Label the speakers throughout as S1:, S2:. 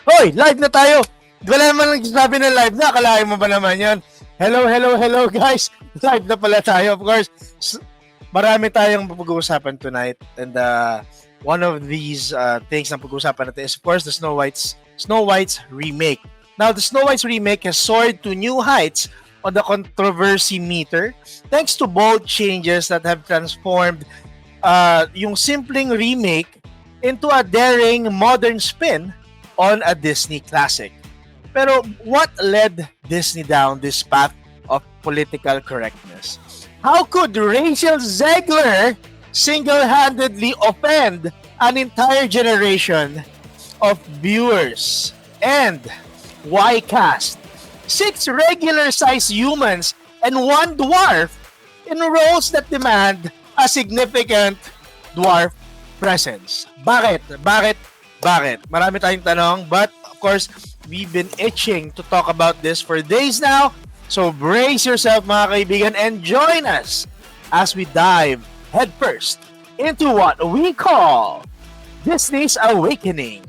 S1: Hoy, live na tayo! Wala naman nagsasabi ng live na. Akalain mo ba naman yan? Hello guys! Live na pala tayo, of course. Marami tayong pag-uusapan tonight. And one of these things na pag-uusapan natin is, of course, the Snow White's remake. Now, the Snow White's remake has soared to new heights on the controversy meter thanks to bold changes that have transformed yung simpleng remake into a daring modern spin on a Disney classic. Pero what led Disney down this path of political correctness? How could Rachel Zegler single-handedly offend an entire generation of viewers? And why cast 6 regular-sized humans and 1 dwarf in roles that demand a significant dwarf presence? Bakit? Marami tayong tanong, but of course, we've been itching to talk about this for days now. So brace yourself, mga kaibigan, and join us as we dive headfirst into what we call Disney's Awakening.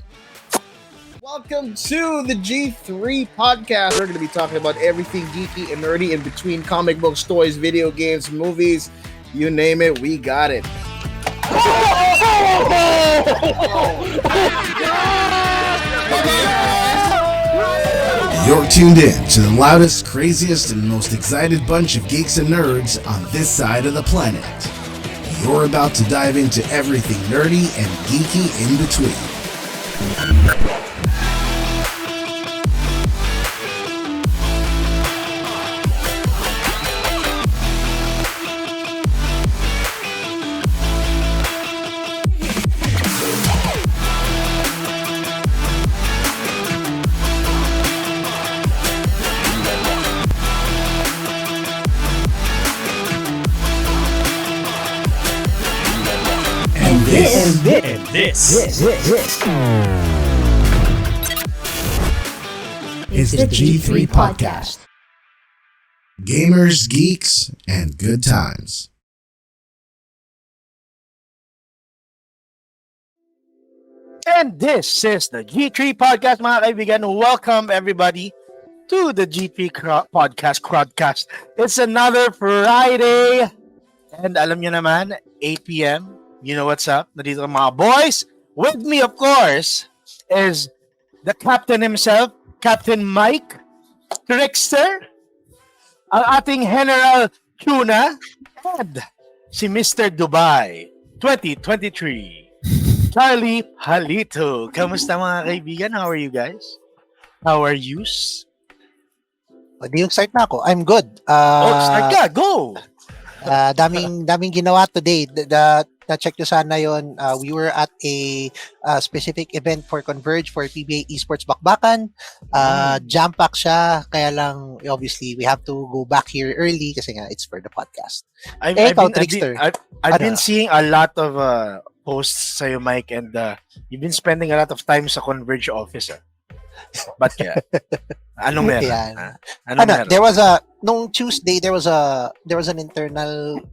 S2: Welcome to the G3 podcast. We're going to be talking about everything geeky and nerdy in between comic books, toys, video games, movies, you name it, we got it.
S3: You're tuned in to the loudest, craziest, and most excited bunch of geeks and nerds on this side of the planet. You're about to dive into everything nerdy and geeky in between.
S4: This
S3: is the G3 Podcast. Gamers, geeks, and good times.
S1: And this is the G3 Podcast, mga kaibigan. Welcome, everybody, to the G3 Podcast. It's another Friday. And alam nyo naman, 8 p.m., you know what's up? Nandito ang mga boys. With me, of course, is the captain himself, Captain Mike, Trixter, ang ating General Tuna, and si Mr. Dubai 2023, Charlie Halito. Kamusta, mga kaibigan? How are you guys? How are yous?
S4: Di yung start na ako. I'm good.
S1: Start ka. Go!
S4: Daming ginawa today. Na-check nyo sana yun. We were at a specific event for Converge for PBA Esports Bakbakan. Jam-pack siya. Kaya lang, obviously, we have to go back here early kasi nga, it's for the podcast.
S1: I've been seeing a lot of posts sa'yo, Mike, and you've been spending a lot of time sa Converge office. Ba't kaya? Anong meron? Meron?
S4: There was nung Tuesday there was an internal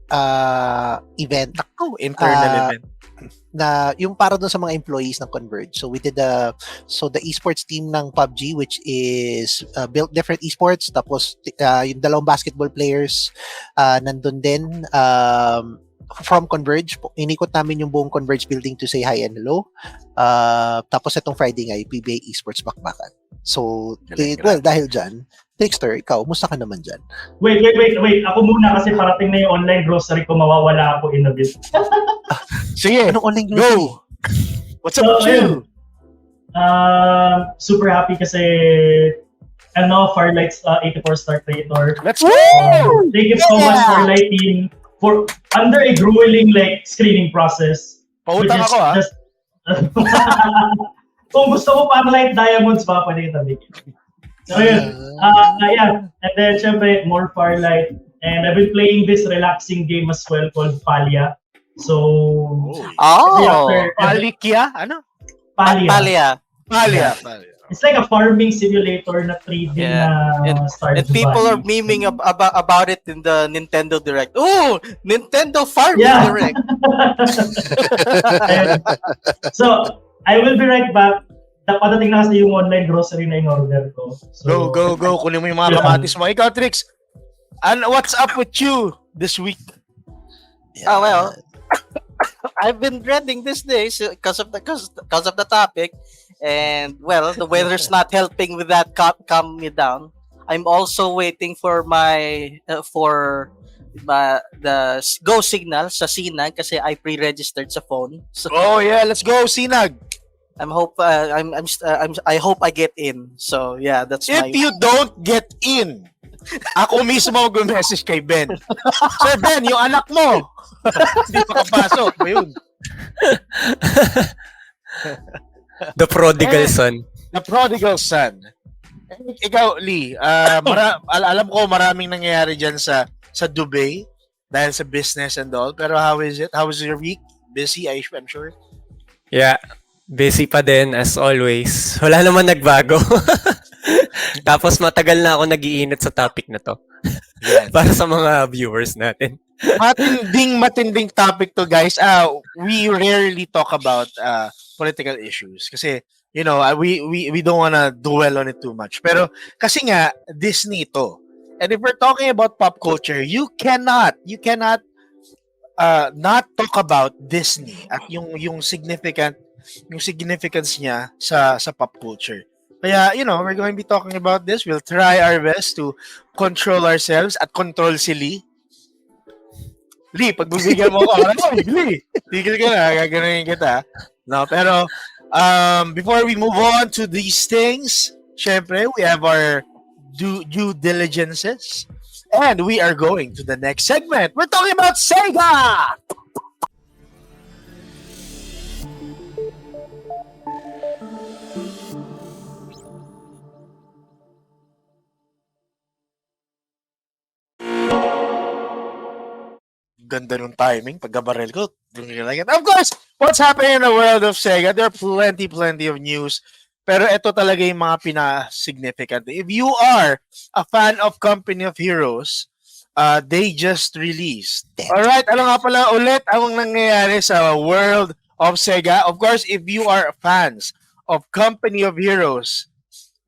S4: event.
S1: Event
S4: Na yung para doon sa mga employees ng Converge. So we did the esports team ng PUBG, which is built different esports, tapos yung dalawang basketball players nandun din from Converge. Inikot namin yung buong Converge building to say hi and hello. Tapos itong Friday nga, PBA Esports Bakbakan. So, dahil dyan, Trixter, ikaw, musta ka naman dyan?
S5: Wait. Ako muna kasi parating na yung online grocery ko, mawawala ako in a bit.
S1: Sige,
S4: anong online grocery?
S1: Go! What's up with you?
S5: Super happy kasi Farlight's 84 star creator.
S1: Let's go!
S5: Thank you so much for lighting for under a grueling screening process.
S1: Pautang ako, ha?
S5: Kung gusto mo pang light diamonds ba, pwede kita bigyan. So yun. And then syempre more Farlight. And I've been playing this relaxing game as well called Palia. So
S1: Palikya? Ano?
S5: Palia. It's like a farming simulator na 3D na Stardew
S6: And people
S5: Valley.
S6: are memeing about it in the Nintendo Direct. Oh, Nintendo Farming Direct.
S5: So, I will be right back. padating na kasi yung online grocery na in-order ko. So,
S1: Go. Kunin mo yung mga kamatis mo. Ikaw, Trix, and what's up with you this week?
S6: Well, I've been dreading these days because of the topic, and well, the weather's not helping with that. Calm me down. I'm also waiting for the go signal sa Sinag kasi I pre-registered sa phone. So
S1: Oh yeah, let's go, Sinag.
S6: I hope I get in. So yeah, that's
S1: If you don't get in, ako mismo mag-message kay Ben. Sir Ben, yung anak mo. Hindi makapasok. Ayun.
S7: The prodigal son.
S1: The prodigal son. Ikaw, Lee, alam ko maraming nangyayari dyan sa Dubai dahil sa business and all. Pero how is it? How was your week? Busy, I'm sure.
S7: Yeah, busy pa din as always. Wala naman nagbago. Tapos matagal na ako nag-iinit sa topic na to.
S1: Yan.
S7: Para sa mga viewers natin.
S1: Matinding topic to, guys. We rarely talk about political issues kasi we don't wanna dwell on it too much. Pero kasi nga Disney to. And if we're talking about pop culture, you cannot not talk about Disney at yung significance niya sa pop culture. Kaya, we're going to be talking about this. We'll try our best to control ourselves at control si Lee. Lee, pagbibigyan mo ko, Lee, tigil ka na, gaganayin kita. No, pero, before we move on to these things, syempre, we have our due diligences. And we are going to the next segment. We're talking about Sega! Ganda nung timing. Pagkabarel ko, of course, what's happening in the world of Sega? There are plenty of news. Pero ito talaga yung mga pina-significant. If you are a fan of Company of Heroes, they just released. Alright, ano nga pala ulit ang nangyayari sa world of Sega? Of course, if you are fans of Company of Heroes,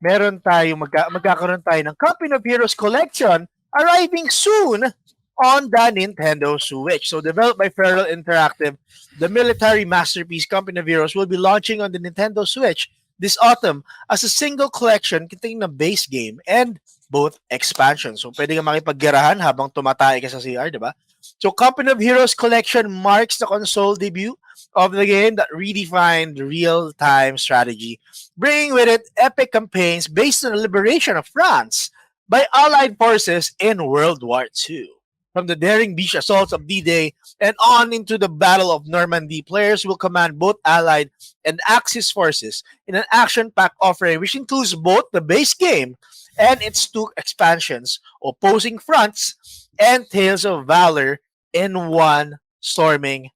S1: magkakaroon tayo ng Company of Heroes Collection arriving soon on the Nintendo Switch. So developed by Feral Interactive, the military masterpiece Company of Heroes will be launching on the Nintendo Switch this autumn as a single collection containing the base game and both expansions. So pwede ka makipaggerahan habang tumatay ka sa CR, diba? So Company of Heroes Collection marks the console debut of the game that redefined real-time strategy, bringing with it epic campaigns based on the liberation of France by Allied forces in World War II. From the daring beach assaults of D-Day and on into the Battle of Normandy, players will command both Allied and Axis forces in an action-packed offering which includes both the base game and its two expansions, Opposing Fronts and Tales of Valor in one storming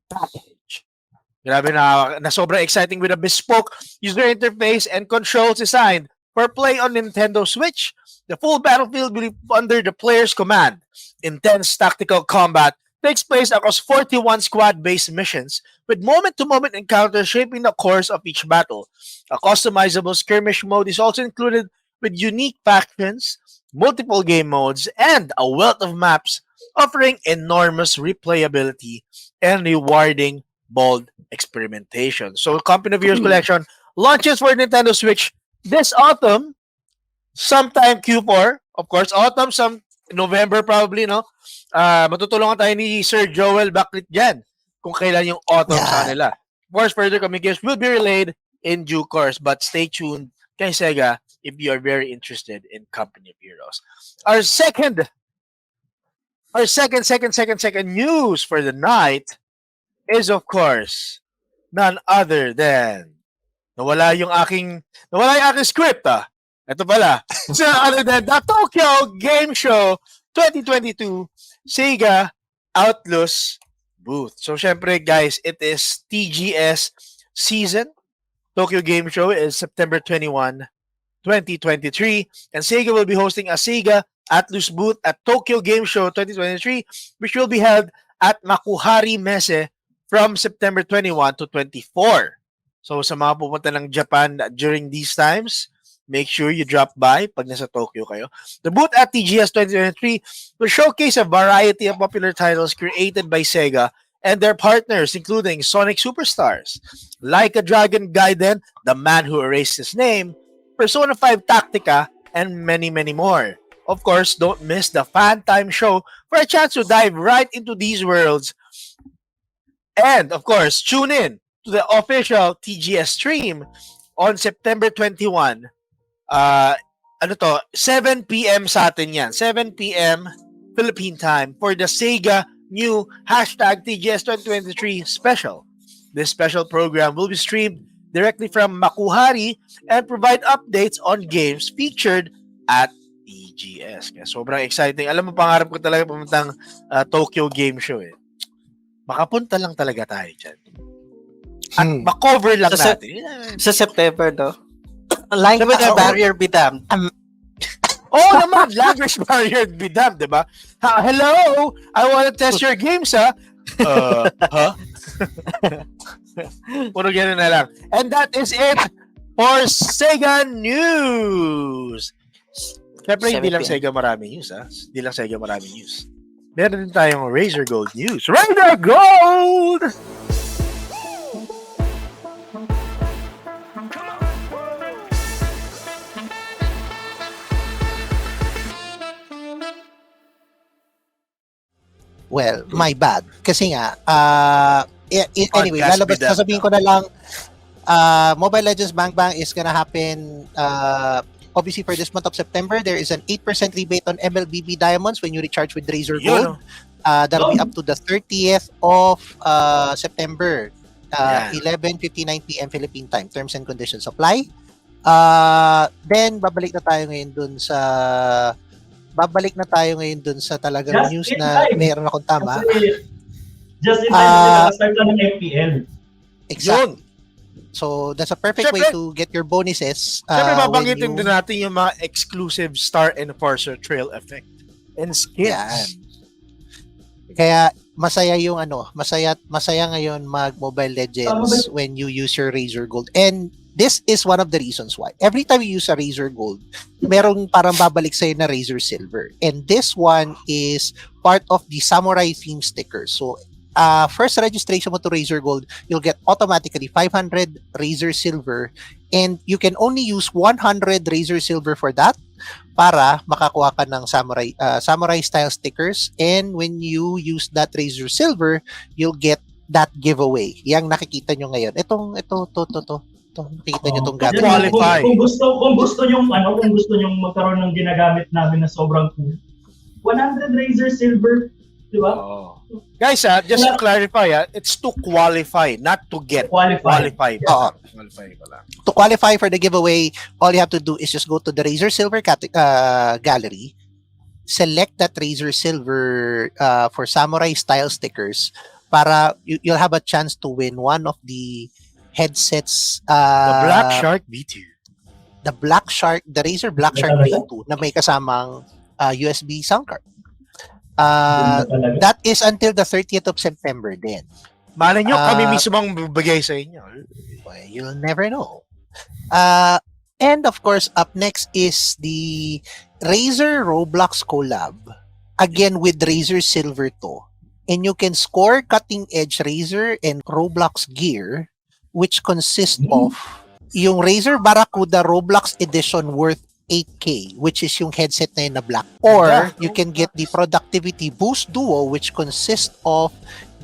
S1: package. Grabe na sobrang exciting with a bespoke user interface and controls designed for play on Nintendo Switch. The full battlefield will be under the player's command. Intense tactical combat takes place across 41 squad-based missions with moment-to-moment encounters shaping the course of each battle. A customizable skirmish mode is also included with unique factions, multiple game modes, and a wealth of maps offering enormous replayability and rewarding bold experimentation. So Company of Heroes Collection launches for Nintendo Switch this autumn, sometime Q4, of course, autumn, some November probably, no? Matutulungan tayo ni Sir Joel Baklit dyan kung kailan yung autumn sa kanila. Of course, further communications will be relayed in due course, but stay tuned kay Sega if you are very interested in Company of Heroes. Our second news for the night is, of course, none other than nawala yung aking script, Ito pala. So, other than the Tokyo Game Show 2022 Sega Outlus booth. So, syempre, guys, it is TGS season. Tokyo Game Show is September 21, 2023. And Sega will be hosting a Sega Atlus booth at Tokyo Game Show 2023, which will be held at Makuhari Messe from September 21 to 24. So sa mga pupunta ng Japan during these times, make sure you drop by pag nasa Tokyo kayo. The booth at TGS 2023 will showcase a variety of popular titles created by Sega and their partners, including Sonic Superstars, Like a Dragon Gaiden, The Man Who Erased His Name, Persona 5 Tactica, and many, many more. Of course, don't miss the Fan Time show for a chance to dive right into these worlds. And, of course, tune in to the official TGS stream on September 21. 7 p.m. sa atin yan. 7 p.m. Philippine time for the Sega new #TGS 2023 special. This special program will be streamed directly from Makuhari and provide updates on games featured at TGS. Kaya sobrang exciting. Alam mo, pangarap ko talaga pumuntang Tokyo Game Show eh. Makapunta lang talaga tayo dyan. At makover lang natin.
S6: Sa September, no? Language barrier be damned.
S1: Oh, naman, language barrier be damned, di ba? Hello, I want to test your games, ha? Huh? Puro gano'n na lang. And that is it for Sega News. Siyempre, hindi lang Sega marami news, ha? Hindi lang Sega marami news. Meron din tayong Razer Gold News. Razer Gold!
S4: Well, my bad. Kasi nga, anyway,
S1: Podcast
S4: lalabas,
S1: bidam.
S4: sasabihin ko na lang, Mobile Legends Bang Bang is gonna happen, obviously for this month of September. There is an 8% rebate on MLBB Diamonds when you recharge with Razer Gold. That'll be up to the 30th of September, 11:59 p.m. Philippine time. Terms and conditions apply. Then, babalik na tayo ngayon dun sa talagang
S5: Just
S4: news
S5: in
S4: na
S5: time.
S4: meron akong tama.
S5: Just in time, start na ng FPL.
S4: Exact. So, that's a perfect way
S1: Siyempre,
S4: to get your bonuses.
S1: Siyempre,
S4: when
S1: babanggitin
S4: you-
S1: din natin yung mga exclusive Star Enforcer Trail Effect and skins.
S4: Yan. Kaya masaya yung masaya ngayon mag Mobile Legends when you use your Razer Gold. And this is one of the reasons why. Every time you use a Razer Gold, merong parang babalik sa'yo na Razer Silver. And this one is part of the Samurai theme sticker. So, first registration mo to Razer Gold, you'll get automatically 500 Razer Silver, and you can only use 100 Razer Silver for that para makakuha ka ng samurai style stickers. And when you use that Razer Silver, you'll get that giveaway. Yang nakikita nyo ngayon. Ito, nakikita nyo itong gamit.
S1: Qualify.
S5: Kung gusto nyong magkaroon ng ginagamit namin na sobrang cool, 100 Razer Silver, di ba?
S1: Guys, just to clarify, it's to qualify, not to get. Qualify.
S4: Oo.
S1: Qualify pala.
S4: To qualify for the giveaway, all you have to do is just go to the Razer Silver gallery, select that Razer Silver for Samurai style stickers para you'll have a chance to win one of the headsets.
S1: The Black Shark V2.
S4: The Razer Black Shark V2 na may kasamang USB sound card. That is until the 30th of September din.
S1: Malay nyo, kami mismo ang bibigay sa inyo.
S4: Well, you'll never know. And of course, up next is the Razer Roblox collab. Again, with Razer Silver to. And you can score cutting-edge Razer and Roblox gear, which consists of yung Razer Barracuda Roblox edition worth 8K, which is yung headset na yun na black. Or you can get the Productivity Boost Duo, which consists of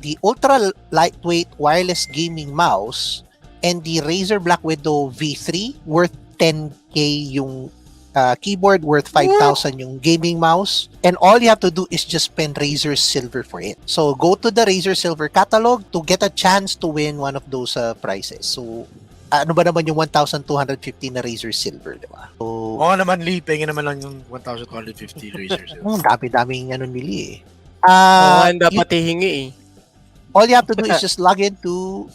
S4: the ultra lightweight wireless gaming mouse and the Razer Black Widow V3 worth 10K yung keyboard, worth 5,000 yung gaming mouse. And all you have to do is just spend Razer Silver for it. So go to the Razer Silver catalog to get a chance to win one of those prizes. So ano ba naman yung 1,250 na Razer Silver, di ba? So,
S1: Oo naman, Lee. Pengin naman lang yung 1,250 Razer Silver.
S4: dami-daming nili eh.
S7: Dapat hihingi eh.
S4: All you have to do is just log into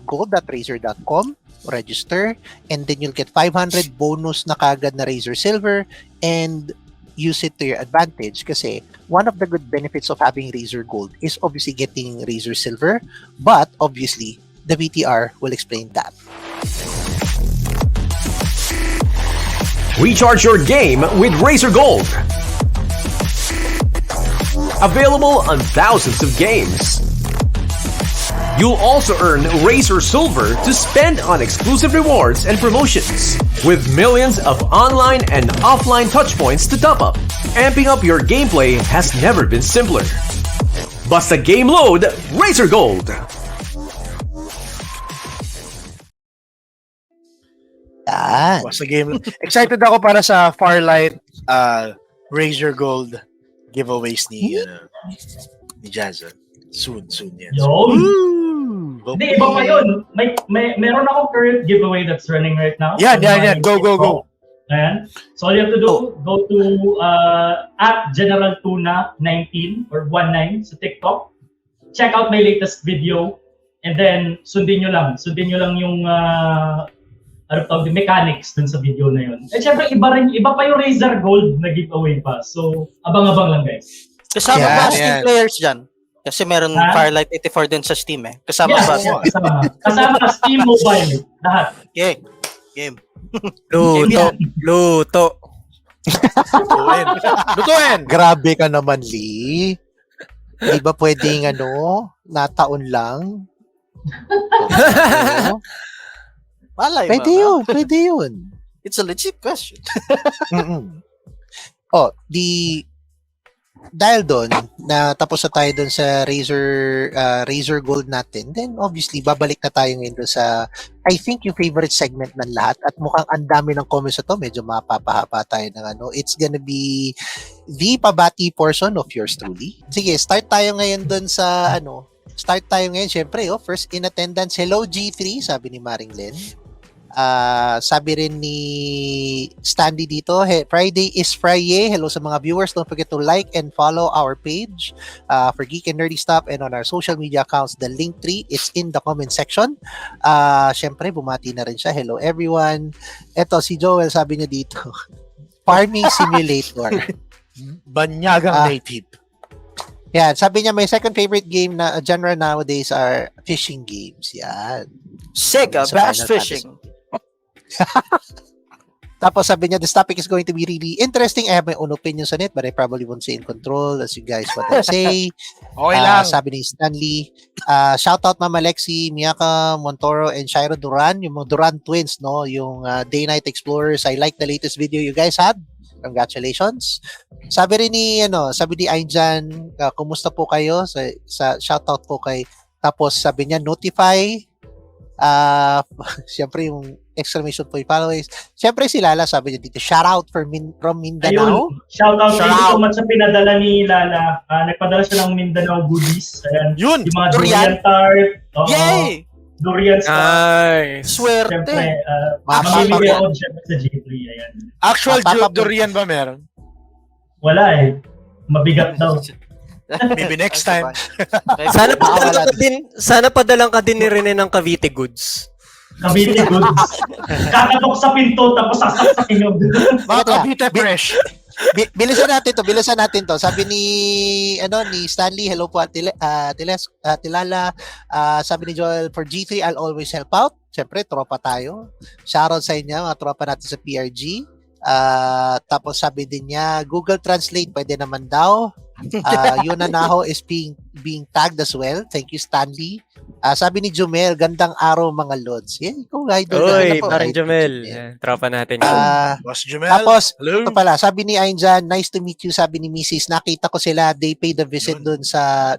S4: gold.razer.com, register, and then you'll get 500 bonus na kagad na Razer Silver and use it to your advantage kasi one of the good benefits of having Razer Gold is obviously getting Razer Silver, but obviously the VTR will explain that.
S8: Recharge your game with Razer Gold. Available on thousands of games. You'll also earn Razer Silver to spend on exclusive rewards and promotions, with millions of online and offline touchpoints to top up. Amping up your gameplay has never been simpler. Basta game load, Razer Gold!
S4: Yan.
S1: Sa game. Excited ako para sa Farlight Razer Gold giveaways ni Jazz. Soon yan.
S5: Yun. Hindi, iba pa yun. Meron akong current giveaway that's running right now.
S1: Yan. Go.
S5: Ayan. So all you have to do, go to at General Tuna 19 or 19 sa TikTok. Check out my latest video and then sundin nyo lang yung mechanics dun sa video na yun. At syempre iba pa yung Razer Gold na giveaway pa. So abang-abang lang guys.
S6: Kasama ba Steam players dyan? Kasi meron Firelight 84 din sa Steam eh. Kasama ba?
S5: Kasama Steam Mobile. Lahat.
S6: Okay. Game.
S7: Luto.
S1: Lutuin.
S4: Grabe ka naman, Lee. Di ba pwedeng nataon lang?
S6: Malay
S4: Pwede yun.
S6: It's a legit question.
S4: Dahil doon, na tapos na tayo doon sa Razer Gold natin, then obviously, babalik na tayo ngayon doon sa, I think, yung favorite segment ng lahat. At mukhang ang dami ng comments na to, medyo mapapahaba tayo ng It's gonna be the pabati portion of yours truly. Sige, start tayo ngayon doon sa, syempre, first in attendance, hello G3, sabi ni Maring Len. Sabi rin ni Stanley dito, Friday is Friday. Hello sa mga viewers. Don't forget to like and follow our page for geek and nerdy stuff and on our social media accounts. The link tree is in the comment section. Syempre, bumati na rin siya. Hello everyone. Eto, si Joel sabi niya dito, Farming Simulator.
S1: Banyagang native.
S4: Yan, sabi niya may second favorite game na genre nowadays are fishing games. Yan.
S6: Sega, bass fishing.
S4: Tapos sabi niya, this topic is going to be really interesting. I have my own opinions on it, but I probably won't say in control as you guys what I say.
S1: Okay lang.
S4: Sabi ni Stanley, shout out Mama Lexi, Miyaka Montoro, and Shiro Duran, yung mga Duran twins, no? Yung Day-Night Explorers. I like the latest video you guys had. Congratulations. Sabi rin ni, sabi ni Ainjan, kumusta po kayo? Sa shout out po kay, tapos sabi niya, notify, siyempre yung exclamation point followers. Siyempre si Lala, sabi niya dito, shout out from Mindanao.
S5: Ayun, shout out thank you so much sa pinadala ni Lala. Nagpadala siya ng Mindanao goodies. Ayan.
S1: Yun!
S5: Yung mga durian tart.
S6: Yay!
S5: Durian stuff.
S7: Nice!
S6: Swerte!
S5: Siyempre, mamimigay ako siyempre sa G3. Ayan.
S1: Actual durian ba meron?
S5: Wala eh. Mabigat daw.
S1: Maybe next time.
S7: Sana padalang ka din ni Rene ng Cavite goods.
S5: Cavite goods. Kakatok sa pinto tapos sasaksakin yung
S1: Mga Cavite fresh.
S4: Bilisan natin to. Sabi ni Stanley, hello po Tilala. Sabi ni Joel, for G3 I'll always help out. Siyempre, tropa tayo. Shoutout sa inyo, mga tropa natin sa PRG. Tapos sabi din niya, Google Translate pwede naman daw. Yuna Naho is being tagged as well. Thank you, Stanley. Sabi ni Jumel, gandang araw mga lods. Yeah, ikaw idol.
S7: Oy, parang Jumel. Tropa natin.
S1: Boss Jumel.
S4: Tapos,
S1: hello.
S4: ito pala, sabi ni Ainjan, nice to meet you. Sabi ni Mrs. Nakita ko sila, they paid a visit dun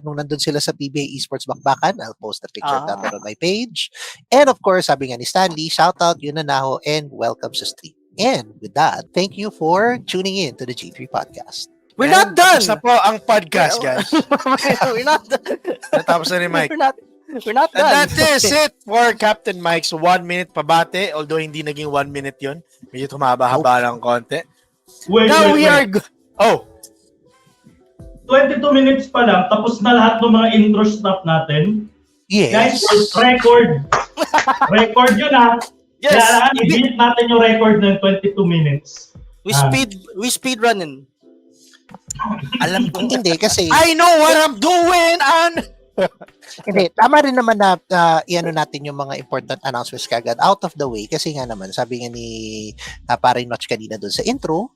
S4: nung nandun sila sa PBA Esports Bakbakan. I'll post a picture of that on my page. And of course, sabi nga ni Stanley, shout out, Yuna Naho, and welcome sa stream. And with that, thank you for tuning in to the G3 podcast.
S6: We're not done!
S1: Tapos na po ang podcast, guys.
S6: We're not done.
S1: Natapos na ni Mike.
S6: We're not
S1: And
S6: done.
S1: that is it for Captain Mike's 1 minute pabate. Although hindi naging 1 minute yun. Medyo tumaba-haba lang konti. Now we are...
S5: 22 minutes pa lang, tapos na lahat ng mga intro stuff natin.
S4: Yes.
S5: Guys, record. Record yun ha.
S6: Yes.
S5: Kailangan i-beat natin yung record ng 22 minutes.
S6: We speed running.
S4: Alam kong hindi kasi...
S1: I know what I'm doing, and...
S4: Hindi, tama rin naman na iano natin yung mga important announcements kagad out of the way kasi nga naman, sabi nga ni paring Noch kanina doon sa intro,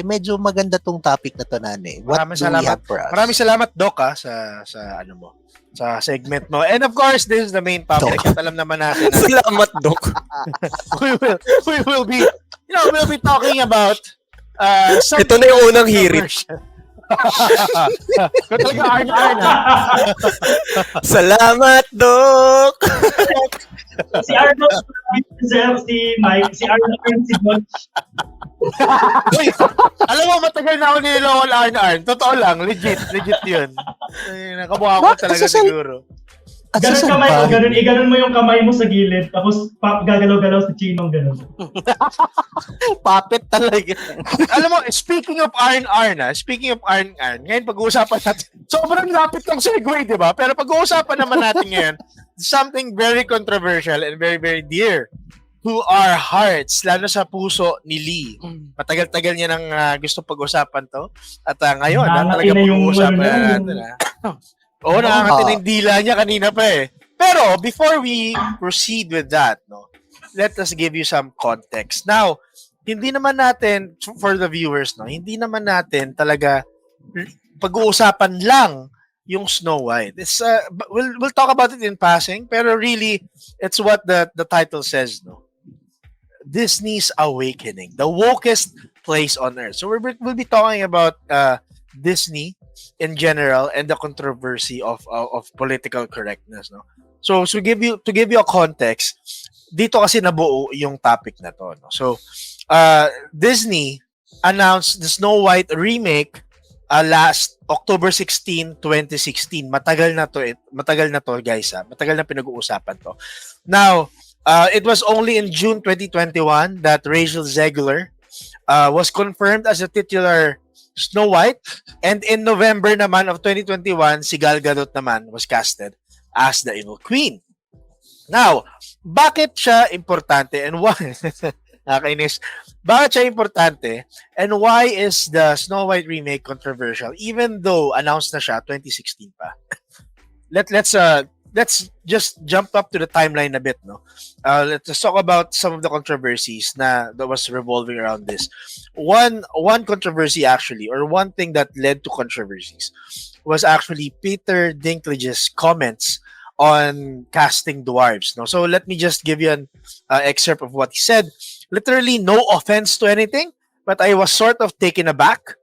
S4: medyo maganda tong topic na to Nane. What
S1: Maraming
S4: do we
S1: salamat.
S4: have for us?
S1: Maraming salamat, Doc, sa ano mo, sa segment mo. And of course, this is the main topic.
S4: Doc.
S1: At alam naman natin na
S7: Salamat, Doc.
S1: we will be, we'll be talking about some
S7: Ito na yung unang hirit.
S1: Kung talaga Arn,
S7: Salamat, Doc!
S5: Si Arnold, si Mike, si Arnold, si Noch.
S1: Uy, alam mo, matagal na ako niloloko Arn. Totoo lang, legit yun. Nakabuha ko talaga siguro.
S5: Ganun kamay mo, iganon mo yung kamay mo sa gilid, tapos gagalaw-galaw si Chinong ganun.
S6: Puppet talaga.
S1: Alam mo, speaking of Arn, ngayon pag-uusapan natin, sobrang lapit ng segue, di ba? Pero pag-uusapan naman natin ngayon, something very controversial and very, very dear to our hearts, lalo sa puso ni Lee. Matagal-tagal niya nang gusto pag-usapan to. At ngayon, talaga pag-uusapan natin. Oo, nakakati na yung dila niya kanina pa eh. Pero, before we proceed with that, let us give you some context. Now, hindi naman natin, for the viewers, hindi naman natin talaga pag-uusapan lang yung Snow White. It's, we'll talk about it in passing, pero really, it's what the title says, Disney's Awakening, the wokest place on earth. So we'll be talking about Disney in general and the controversy of political correctness, So to give you a context, dito kasi nabuo yung topic na to, So Disney announced the Snow White remake last October 16, 2016. Matagal na to guys, matagal na pinag-uusapan to. Now, it was only in June 2021 that Rachel Zegler was confirmed as a titular Snow White, and in November naman of 2021, si Gal Gadot naman was casted as the Evil Queen. Now, bakit siya importante and why? Nakakainis. Bakit siya importante and why is the Snow White remake controversial even though announced na siya 2016 pa? Let's just jump up to the timeline a bit, Let's talk about some of the controversies that was revolving around this. One controversy actually, or one thing that led to controversies, was actually Peter Dinklage's comments on casting dwarves. So let me just give you an excerpt of what he said. Literally, no offense to anything, but I was sort of taken aback.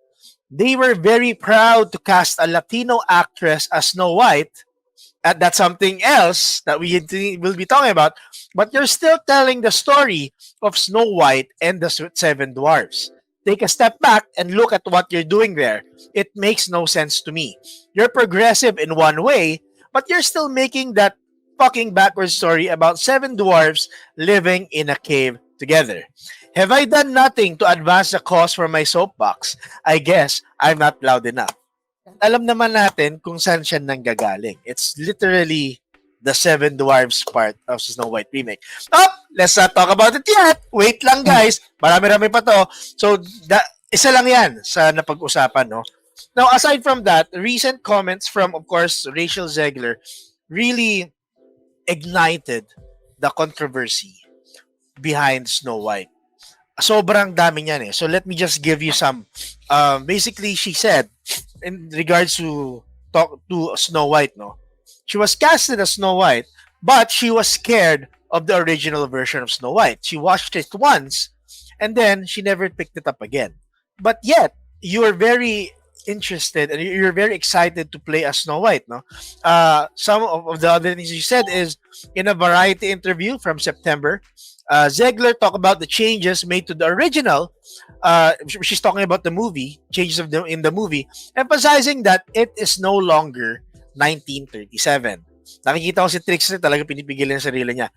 S1: They were very proud to cast a Latino actress as Snow White. That's something else that we will be talking about. But you're still telling the story of Snow White and the Seven Dwarfs. Take a step back and look at what you're doing there. It makes no sense to me. You're progressive in one way, but you're still making that fucking backwards story about seven dwarfs living in a cave together. Have I done nothing to advance the cause for my soapbox? I guess I'm not loud enough. Alam naman natin kung saan siya nanggagaling. It's literally the Seven Dwarfs part of Snow White remake. Let's not talk about it yet. Wait lang, guys. Marami-rami pa to. So, isa lang yan sa napag-usapan, Now, aside from that, recent comments from, of course, Rachel Zegler really ignited the controversy behind Snow White. Sobrang dami niyan eh. So, let me just give you some. Basically, she said, in regards to Snow White, she was casted as Snow White, but she was scared of the original version of Snow White. She watched it once, and then she never picked it up again. But yet, you are very interested and you're very excited to play as Snow White, Some of the other things she said is, in a Variety interview from September, Zegler talked about the changes made to the original. She's talking about the movie, changes in the movie, emphasizing that it is no longer 1937. Nakikita ko si Trixter talaga pinipigilan yung sarili niya.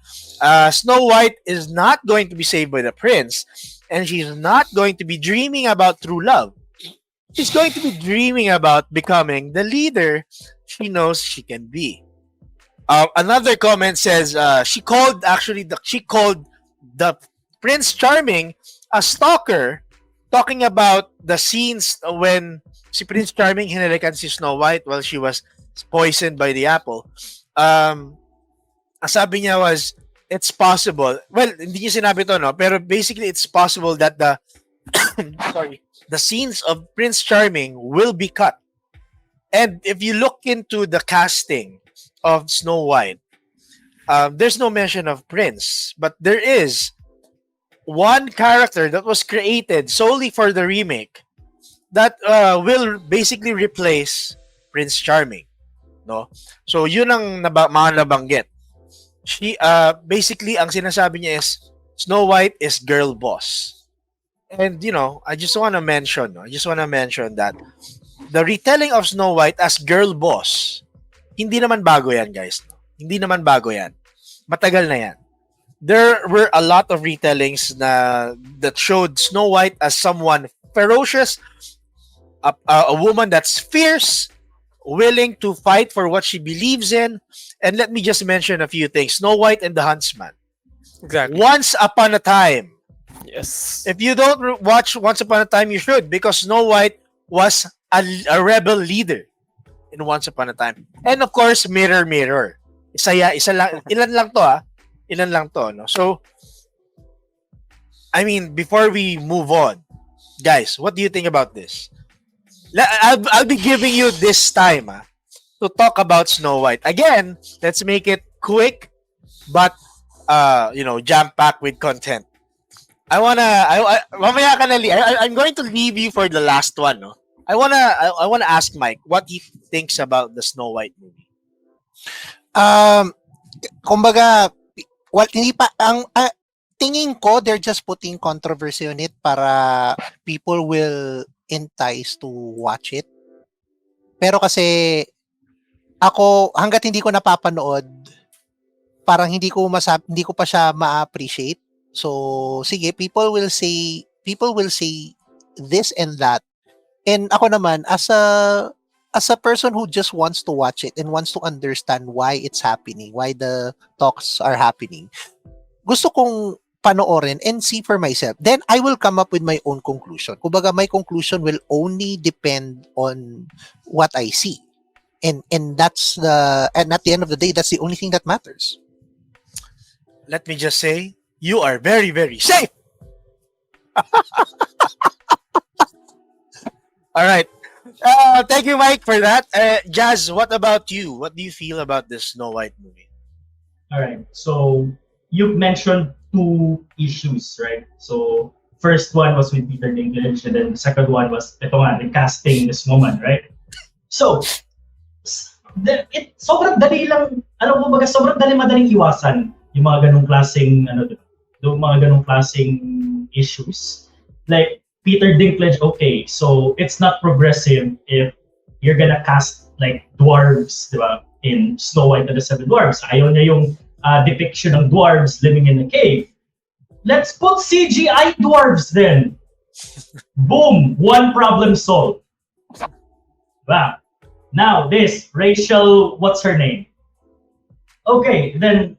S1: Snow White is not going to be saved by the prince, and she's not going to be dreaming about true love. She's going to be dreaming about becoming the leader she knows she can be. Another comment says she called the Prince Charming a stalker, talking about the scenes when si Prince Charming hinalikan si Snow White while she was poisoned by the apple. Ang sabi niya was, it's possible. Well, hindi niya sinabi to, no? Pero basically, it's possible that the the scenes of Prince Charming will be cut. And if you look into the casting of Snow White, there's no mention of Prince, but there is one character that was created solely for the remake that will basically replace Prince Charming, no? So yun ang mga nabanggit. She basically ang sinasabi niya is Snow White is girl boss. And I just want to mention that the retelling of Snow White as girl boss, hindi naman bago yan, guys. Hindi naman bago yan. Matagal na yan. There were a lot of retellings that showed Snow White as someone ferocious, a woman that's fierce, willing to fight for what she believes in. And let me just mention a few things. Snow White and the Huntsman.
S7: Exactly.
S1: Once Upon a Time.
S7: Yes.
S1: If you don't watch Once Upon a Time, you should, because Snow White was a rebel leader in Once Upon a Time. And of course, Mirror Mirror. Isa lang, ilan lang to, no? So, I mean, before we move on, guys, what do you think about this? I'll be giving you this time to talk about Snow White. Again, let's make it quick, but jam-packed with content. Mamaya ka na, I'm going to leave you for the last one, no? I wanna ask Mike what he thinks about the Snow White movie.
S4: Kumbaga, hindi pa ang tingin ko they're just putting controversy on it para people will entice to watch it. Pero kasi ako hangga't hindi ko napapanood, parang hindi ko pa siya ma-appreciate. So sige, people will say this and that. And ako naman, as a person who just wants to watch it and wants to understand why it's happening, why the talks are happening, gusto kong panoorin and see for myself. Then I will come up with my own conclusion. Kumbaga, my conclusion will only depend on what I see. And at the end of the day, that's the only thing that matters.
S1: Let me just say, you are very, very safe. All right. Thank you, Mike, for that. Jazz, what about you? What do you feel about this Snow White movie?
S5: All right. So you mentioned two issues, right? So first one was with Peter Dinklage, and then the second one was recasting this woman, right? So sobrang dali lang, sobrang madaling iwasan yung mga ganung klaseng issues. Like Peter Dinklage, okay, so it's not progressive if you're gonna cast like dwarves, diba, in Snow White and the Seven Dwarfs. Ayaw niya yung depiction of dwarves living in a cave. Let's put CGI dwarves then. Boom, one problem solved. Wow. Now this Rachel, what's her name? Okay, then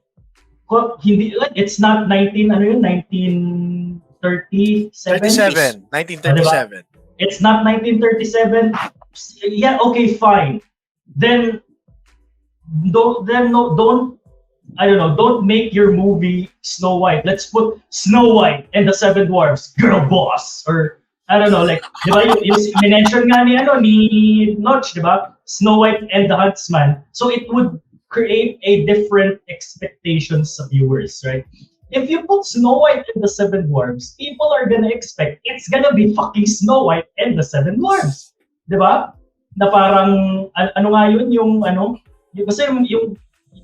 S5: it's not 1937.
S1: 1937.
S5: It's not 1937. Yeah, okay, fine. Then don't make your movie Snow White. Let's put Snow White and the Seven Dwarfs, girl boss, or I don't know, like, diba, yung mention nga ni Noch, diba? Snow White and the Huntsman. So it would create a different expectations of viewers, right? If you put Snow White and the Seven Dwarfs, people are gonna expect it's gonna be fucking Snow White and the Seven Dwarfs. Diba? Na parang, ano nga yun, kasi yung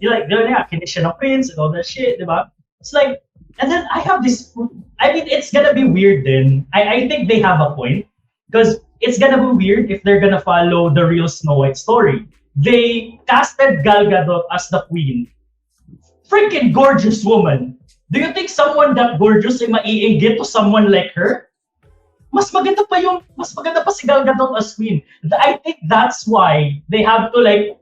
S5: like, finish ng prince and all that shit, diba? It's like, and then I have this, I mean, it's gonna be weird then. I think they have a point, because it's gonna be weird if they're gonna follow the real Snow White story. They casted Gal Gadot as the queen. Freaking gorgeous woman. Do you think someone that gorgeous ay maiinggit to someone like her? Mas maganda pa si Gal Gadot as queen. I think that's why they have to like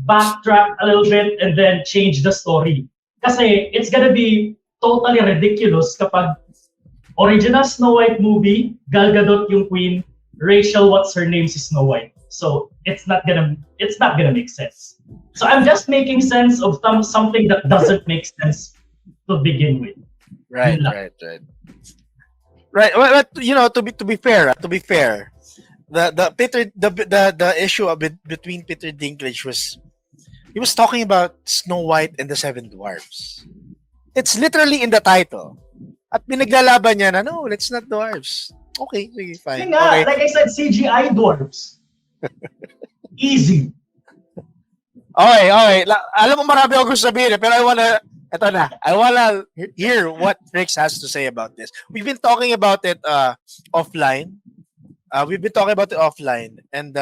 S5: backtrack a little bit and then change the story. Kasi it's gonna be totally ridiculous kapag original Snow White movie, Gal Gadot yung queen, Rachel, what's her name, si Snow White. So it's not gonna make sense. So I'm just making sense of something that doesn't make sense to begin with.
S1: Right.
S5: Yun lang.
S1: Right. Well, to be fair, the issue between Peter Dinklage was he was talking about Snow White and the Seven Dwarfs. It's literally in the title. At pinaglalaban niya na, no, let's not dwarves. Okay, sige, fine.
S5: Yun nga,
S1: Okay.
S5: like I said, CGI dwarfs. Easy.
S1: Okay. Alam mo marami ako gusto sabihin, pero I wanna hear what Trix has to say about this. We've been talking about it offline. And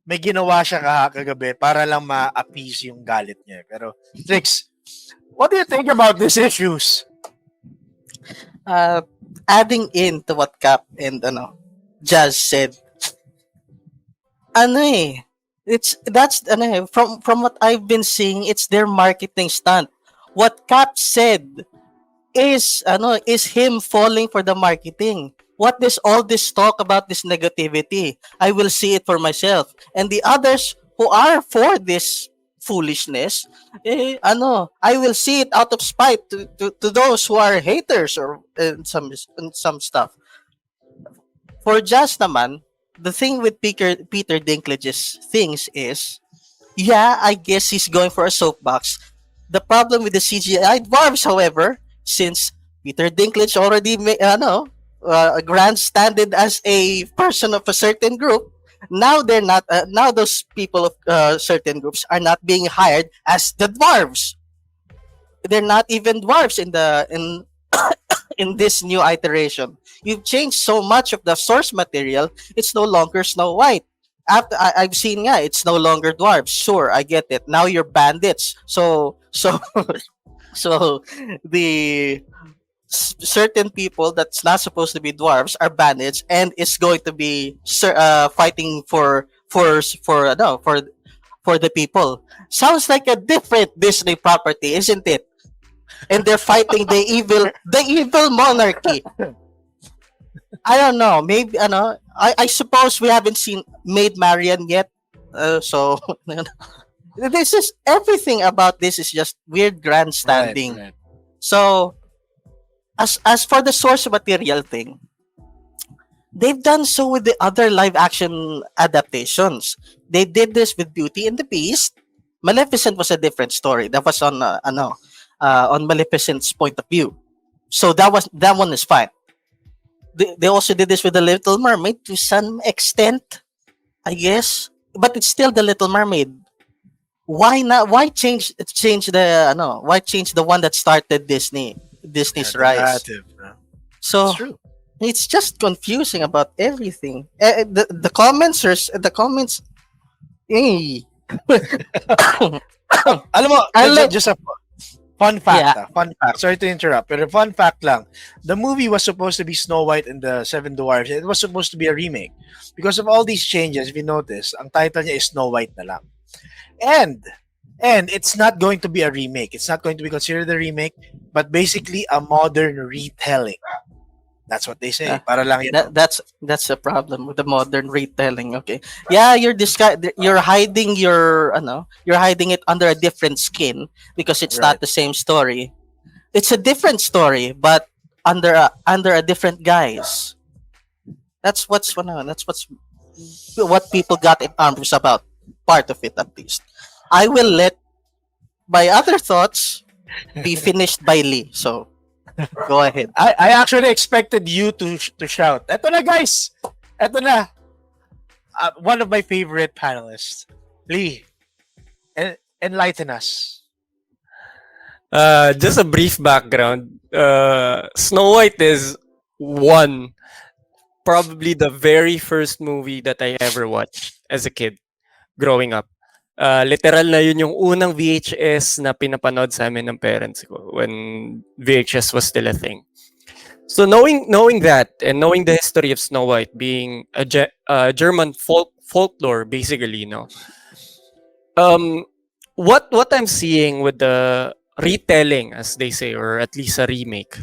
S1: may ginawa siya kagabi para lang ma-appease yung galit niya. Pero Trix, what do you think about these issues?
S6: Adding in to what Cap and Jazz said, from what I've been seeing, it's their marketing stunt. What Cap said is him falling for the marketing. What is all this talk about this negativity? I will see it for myself. And the others who are for this foolishness, I will see it out of spite to those who are haters or some stuff. For Jazz naman, the thing with Peter Dinklage's things is, yeah, I guess he's going for a soapbox. The problem with the CGI dwarves, however, since Peter Dinklage already grandstanded as a person of a certain group, now they're not. Now those people of certain groups are not being hired as the dwarves. They're not even dwarves in this new iteration. You've changed so much of the source material. It's no longer Snow White. After I've seen, it's no longer dwarves. Sure, I get it. Now you're bandits. So the certain people that's not supposed to be dwarves are bandits, and it's going to be fighting for the people. Sounds like a different Disney property, isn't it? And they're fighting the evil monarchy. I don't know. Maybe I suppose we haven't seen Maid Marian yet. So this is everything about this is just weird grandstanding.
S1: Right.
S6: So as for the source material thing, they've done so with the other live action adaptations. They did this with Beauty and the Beast. Maleficent was a different story. That was on Maleficent's point of view. So that one is fine. They also did this with the Little Mermaid to some extent, I guess. But it's still the Little Mermaid. Why not? Why change the Why change the one that started Disney's rise?
S1: Narrative,
S6: So
S1: it's true.
S6: it's just confusing about everything. The comments. Eh.
S1: Alam mo, just a fun fact.
S6: Yeah.
S1: Fun fact. Sorry to interrupt, but a fun fact lang. The movie was supposed to be Snow White and the Seven Dwarfs. It was supposed to be a remake. Because of all these changes, if you notice, ang title niya is Snow White na lang. And it's not going to be a remake. It's not going to be considered a remake, but basically a modern retelling. That's what they say. Para lang yun.
S6: That's the problem with the modern retelling. Okay, yeah, you're hiding you're hiding it under a different skin because it's not the same story. It's a different story, but under a different guise. That's what people got in arms about. Part of it, at least. I will let my other thoughts be finished by Lee. So go ahead.
S1: I actually expected you to shout. Eto na, guys. Eto na. One of my favorite panelists, Lee. Enlighten us.
S7: Just a brief background. Snow White is probably the very first movie that I ever watched as a kid growing up. Literal na yun yung unang VHS na pinapanood sa amin ng parents ko when VHS was still a thing. So knowing that and knowing the history of Snow White being a German folklore basically, what I'm seeing with the retelling, as they say, or at least a remake,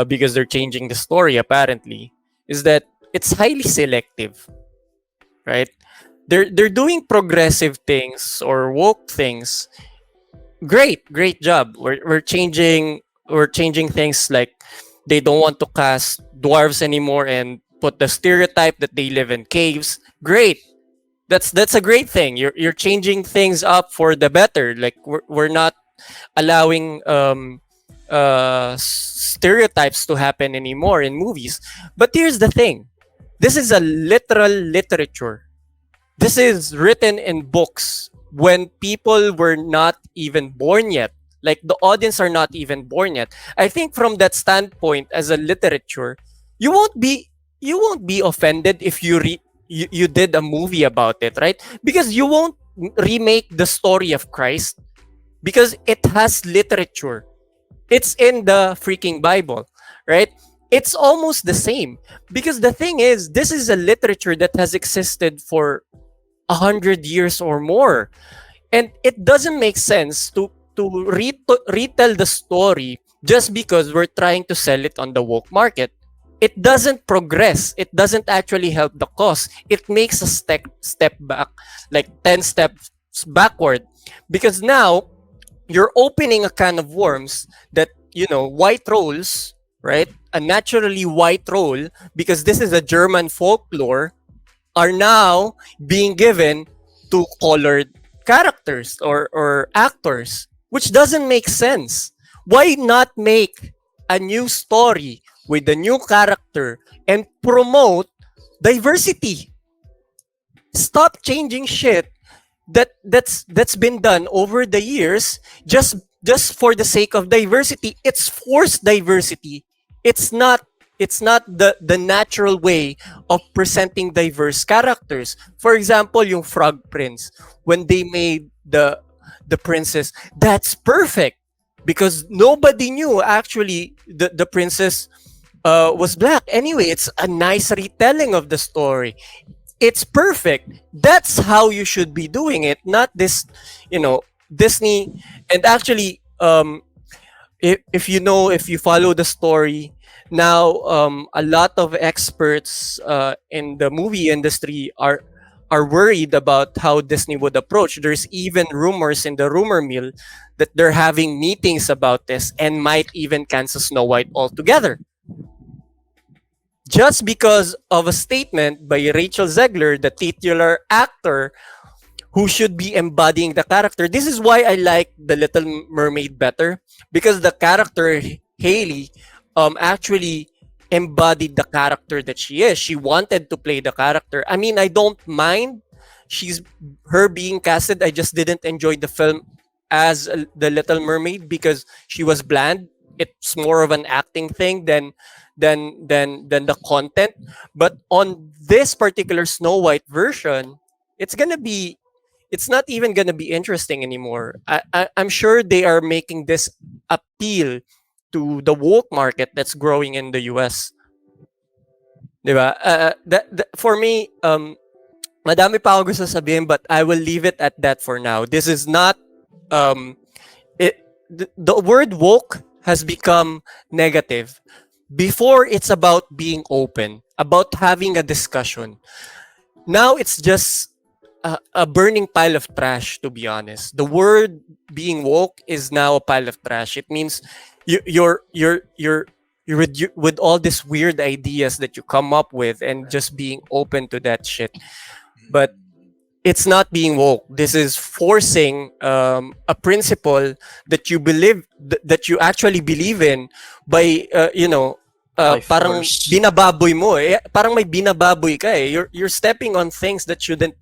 S7: because they're changing the story apparently, is that it's highly selective, right? they're doing progressive things or woke things. Great job. We're changing things, like they don't want to cast dwarves anymore and put the stereotype that they live in caves. Great. That's a great thing. You're changing things up for the better. Like we're not allowing stereotypes to happen anymore in movies. But here's the thing. This is a literal literature. This is written in books when people were not even born yet. Like the audience are not even born yet. I think from that standpoint, as a literature, you won't be offended if you did a movie about it, right? Because you won't remake the story of Christ, because it has literature. It's in the freaking Bible, right? It's almost the same, because the thing is, this is a literature that has existed for 100 years or more, and it doesn't make sense to retell the story just because we're trying to sell it on the woke market. It doesn't progress. It doesn't actually help the cause. It makes a step back, like 10 steps backward, because now you're opening a can of worms that, white trolls, right? A naturally white troll, because this is a German folklore, are now being given to colored characters or actors, which doesn't make sense. Why not make a new story with a new character and promote diversity? Stop changing shit that's been done over the years just for the sake of diversity. It's forced diversity. It's not the natural way of presenting diverse characters. For example, yung Frog Prince, when they made the princess, that's perfect, because nobody knew actually the princess was black. Anyway, it's a nice retelling of the story. It's perfect. That's how you should be doing it, not this, Disney. And actually, if you follow the story now, a lot of experts in the movie industry are worried about how Disney would approach. There's even rumors in the rumor mill that they're having meetings about this and might even cancel Snow White altogether, just because of a statement by Rachel Zegler, the titular actor who should be embodying the character. This is why I like The Little Mermaid better, because the character Haley actually embodied the character that she is. She wanted to play the character. I mean, I don't mind her being casted. I just didn't enjoy the film as The Little Mermaid because she was bland. It's more of an acting thing than the content. But on this particular Snow White version, it's not even gonna be interesting anymore. I'm sure they are making this appeal to the woke market that's growing in the US. Diba? For me, madami pa ako gusto sabihin, but I will leave it at that for now. This is not the word woke has become negative. Before, it's about being open, about having a discussion. Now it's just a burning pile of trash, to be honest. The word being woke is now a pile of trash. It means you're with all these weird ideas that you come up with and just being open to that shit. But it's not being woke. This is forcing a principle that you believe that you actually believe in by parang binababoy mo eh. Parang may binababoy ka eh. You're stepping on things that shouldn't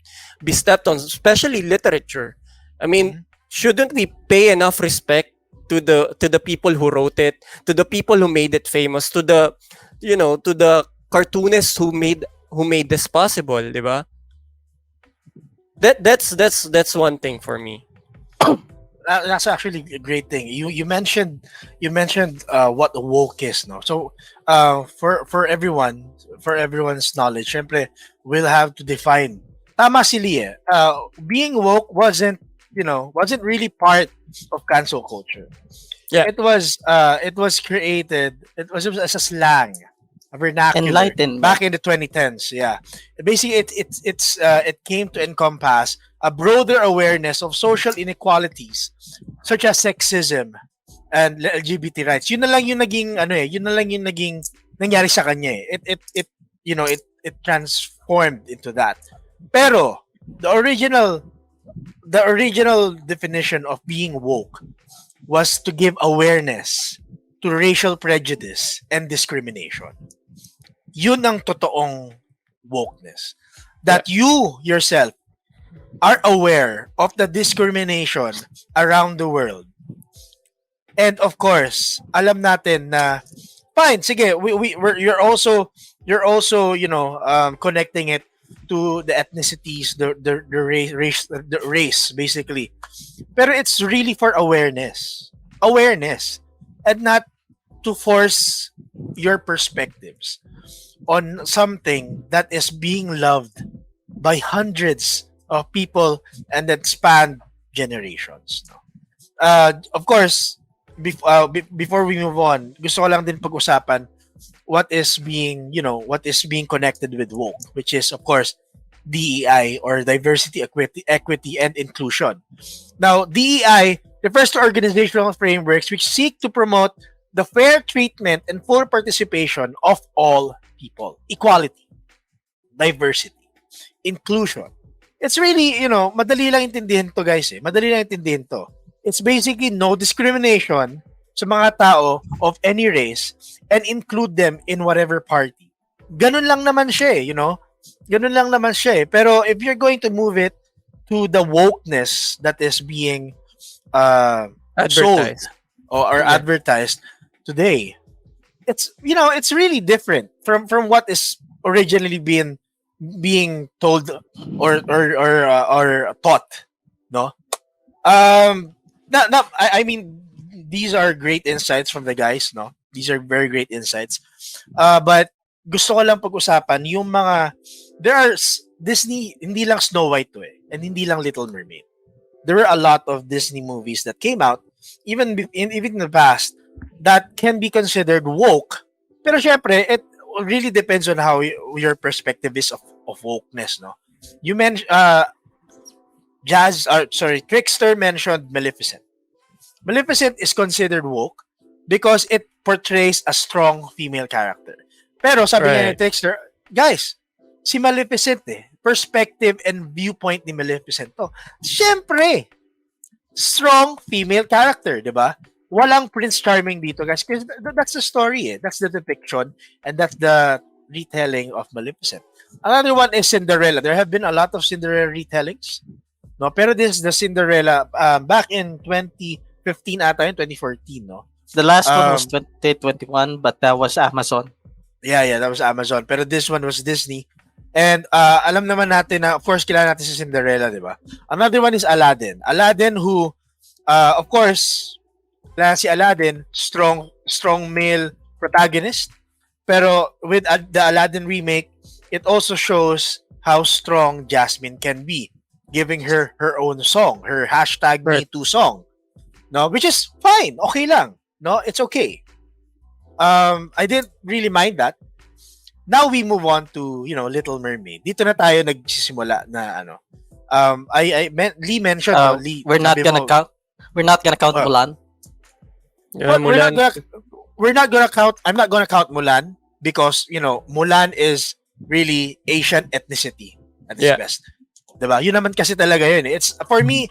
S7: be stepped on, especially literature. I mean, shouldn't we pay enough respect to the people who wrote it, to the people who made it famous, to the cartoonists who made this possible, di ba? That's one thing for me.
S1: That's actually a great thing. You mentioned what woke is, no? So for everyone's knowledge, syempre, we'll have to define. Tama si Lee. Being woke wasn't really part of cancel culture.
S7: Yeah.
S1: It was created. It was as a slang vernacular
S6: Enlightenment.
S1: back in the 2010s. Yeah, basically it came to encompass a broader awareness of social inequalities such as sexism and LGBT rights. Yun na lang yung naging yun na lang yung naging nangyari sa kanya eh. It transformed into that. Pero the original definition of being woke was to give awareness to racial prejudice and discrimination. Yun ang totoong wokeness. That you yourself are aware of the discrimination around the world. And of course, alam natin na fine, sige, you're also connecting it to the ethnicities, the race basically. Pero it's really for awareness, and not to force your perspectives on something that is being loved by hundreds of people and that span generations. Of course, before we move on, gusto ko lang din pag-usapan what is being connected with woke, which is of course DEI, or diversity, equity and inclusion. Now, DEI refers to organizational frameworks which seek to promote the fair treatment and full participation of all people. Equality, diversity, inclusion. It's really, madali lang intindihin to, guys. Madali lang intindihin to. It's basically no discrimination sa mga tao of any race and include them in whatever party. Ganun lang naman siya Ganun lang naman siya Pero if you're going to move it to the wokeness that is being sold or advertised today, it's really different from what is originally being told or taught, no? I mean, these are great insights from the guys, no? These are very great insights. But gusto ko lang pag-usapan yung mga, there are Disney, hindi lang Snow White and hindi lang Little Mermaid. There were a lot of Disney movies that came out even in the past that can be considered woke. Pero syempre, it really depends on how your perspective is of wokeness, no? You mentioned Trixter mentioned Maleficent. Maleficent is considered woke because it portrays a strong female character. Pero sabi nga ni Trixter, guys, si Maleficent perspective and viewpoint ni Maleficent to. Siyempre, strong female character, di ba? Walang Prince Charming dito, guys. Because that's the story, That's the depiction, and that's the retelling of Maleficent. Another one is Cinderella. There have been a lot of Cinderella retellings. No, pero this is the Cinderella back in 2015 ata yun, 2014, no?
S6: The last one was 2021, but that was Amazon.
S1: Yeah, that was Amazon. Pero this one was Disney. And alam naman natin na, of course, kilala natin si Cinderella, di ba? Another one is Aladdin. Aladdin who, of course, si Aladdin, strong male protagonist. Pero with the Aladdin remake, it also shows how strong Jasmine can be, giving her own song, her hashtag #MeToo song. No, which is fine, okay lang. No, it's okay. I didn't really mind that. Now we move on to, Little Mermaid. Dito na tayo nagsisimula na Lee mentioned Lee.
S6: We're not gonna count Mulan.
S7: Yeah,
S1: we're not gonna count. I'm not gonna count Mulan because Mulan is really Asian ethnicity at its best. Diba? Yun naman kasi talaga yun. It's for me.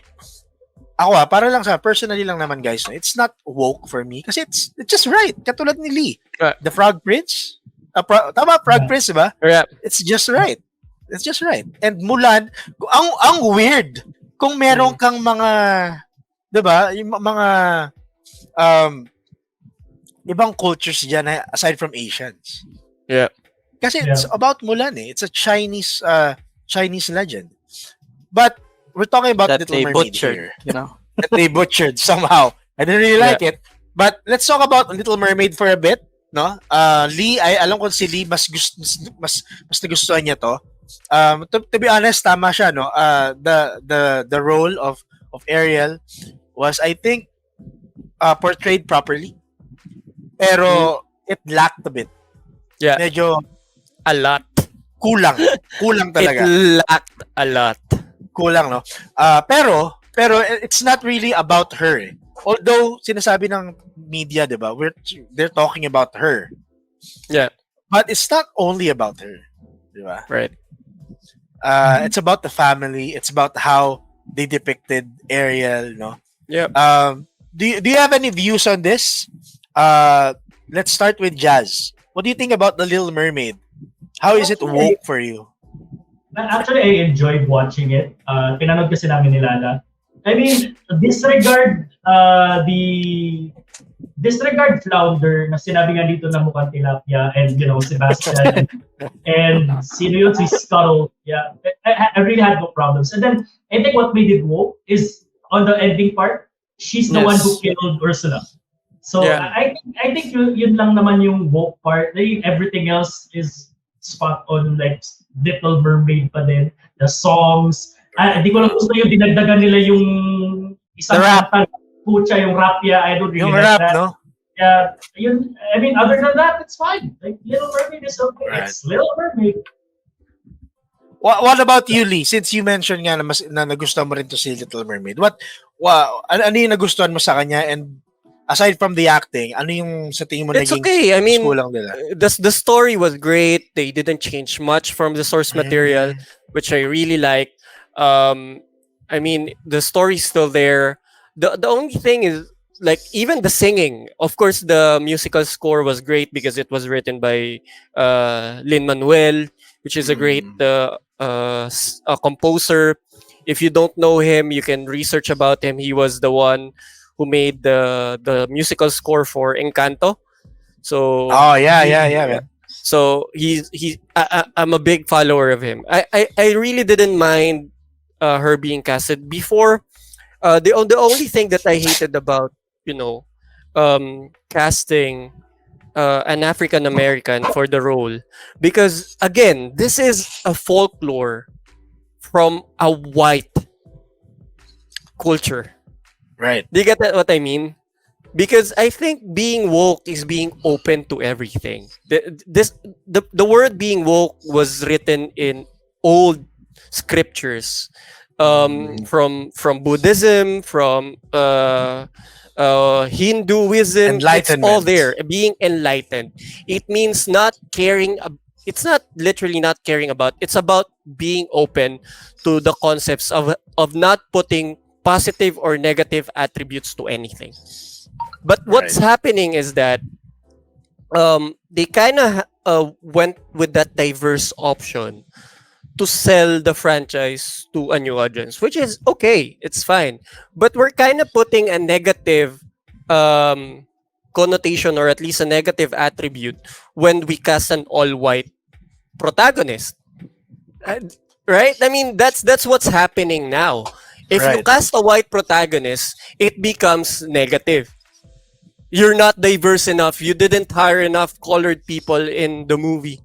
S1: Ako para lang personally lang naman, guys. It's not woke for me kasi it's just right. Katulad ni Lee, the Frog Prince. Tama, Frog Prince, diba?
S7: Yeah.
S1: It's just right. It's just right. And Mulan, ang weird kung meron kang mga, diba, yung mga ibang cultures dyan aside from Asians.
S7: Yeah.
S1: Kasi it's about Mulan It's a Chinese legend. But we're talking about
S6: that
S1: Little Mermaid
S6: butchered,
S1: here. That they butchered somehow. I didn't really like it. But let's talk about Little Mermaid for a bit, no? Lee, alam ko si Lee mas nagustuhan niya to. To be honest, tama siya, no? The role of Ariel was, I think, portrayed properly. Pero it lacked a bit.
S7: Yeah,
S1: medyo
S7: a lot.
S1: kulang. Kulang talaga.
S7: It lacked a lot.
S1: Kulang, no? Pero it's not really about her. Eh. Although sinasabi ng media, 'di ba? They're talking about her.
S7: Yeah,
S1: But it's not only about her, 'di ba?
S7: right.
S1: It's about the family, it's about how they depicted Ariel, no?
S7: Yeah.
S1: Do you have any views on this? Let's start with Jazz. What do you think about The Little Mermaid? How is it woke for you?
S5: Actually, I enjoyed watching it. Pinanood kasi namin ni Lala. I mean, disregard Flounder na sinabi nga dito na mukhang tilapia and Sebastian and sino yun si Scuttle. Yeah, I really had no problems. And then I think what made it woke is on the ending part, she's the one who killed Ursula. So
S7: Yeah.
S5: I think yun lang naman yung woke part. Everything else is spot on, like Little Mermaid pa din. The songs. Hindi ko lang gusto yung dinagdagan nila yung isang
S1: The rap.
S5: pucha, yung rap, yeah, I don't really
S1: Yung
S5: like
S1: rap,
S5: that.
S1: no?
S5: Yeah, I mean, other than that, it's fine. Like, Little Mermaid is okay.
S1: Right.
S5: It's Little Mermaid.
S1: What about you, Lee? Since you mentioned nga na nagustuhan mo rin to si Little Mermaid. Ano yung nagustuhan mo sa kanya? And aside from the acting, ano yung sa tingin mo
S7: It's
S1: naging
S7: okay. I mean,
S1: kulang nila?
S7: the story was great. They didn't change much from the source material, which I really like. I mean, the story's still there. The only thing is, like, even the singing. Of course, the musical score was great because it was written by Lin-Manuel, which is a great composer. If you don't know him, you can research about him. He was the one who made the musical score for Encanto. So
S1: Oh, yeah.
S7: so I'm a big follower of him. I really didn't mind her being casted before. The only thing that I hated about casting an African American for the role, because again, this is a folklore from a white culture.
S1: Right.
S7: Do you get what I mean? Because I think being woke is being open to everything. The word being woke was written in old scriptures, from Buddhism, from Hinduism. It's all
S1: Enlightenment.
S7: there. Being enlightened. It means not caring. It's not literally not caring about. It's about being open to the concepts of not putting positive or negative attributes to anything. But what's happening is that they kind of went with that diverse option to sell the franchise to a new audience, which is okay, it's fine. But we're kind of putting a negative connotation, or at least a negative attribute, when we cast an all-white protagonist. Right? I mean, that's what's happening now. If you cast a white protagonist, it becomes negative. You're not diverse enough. You didn't hire enough colored people in the movie.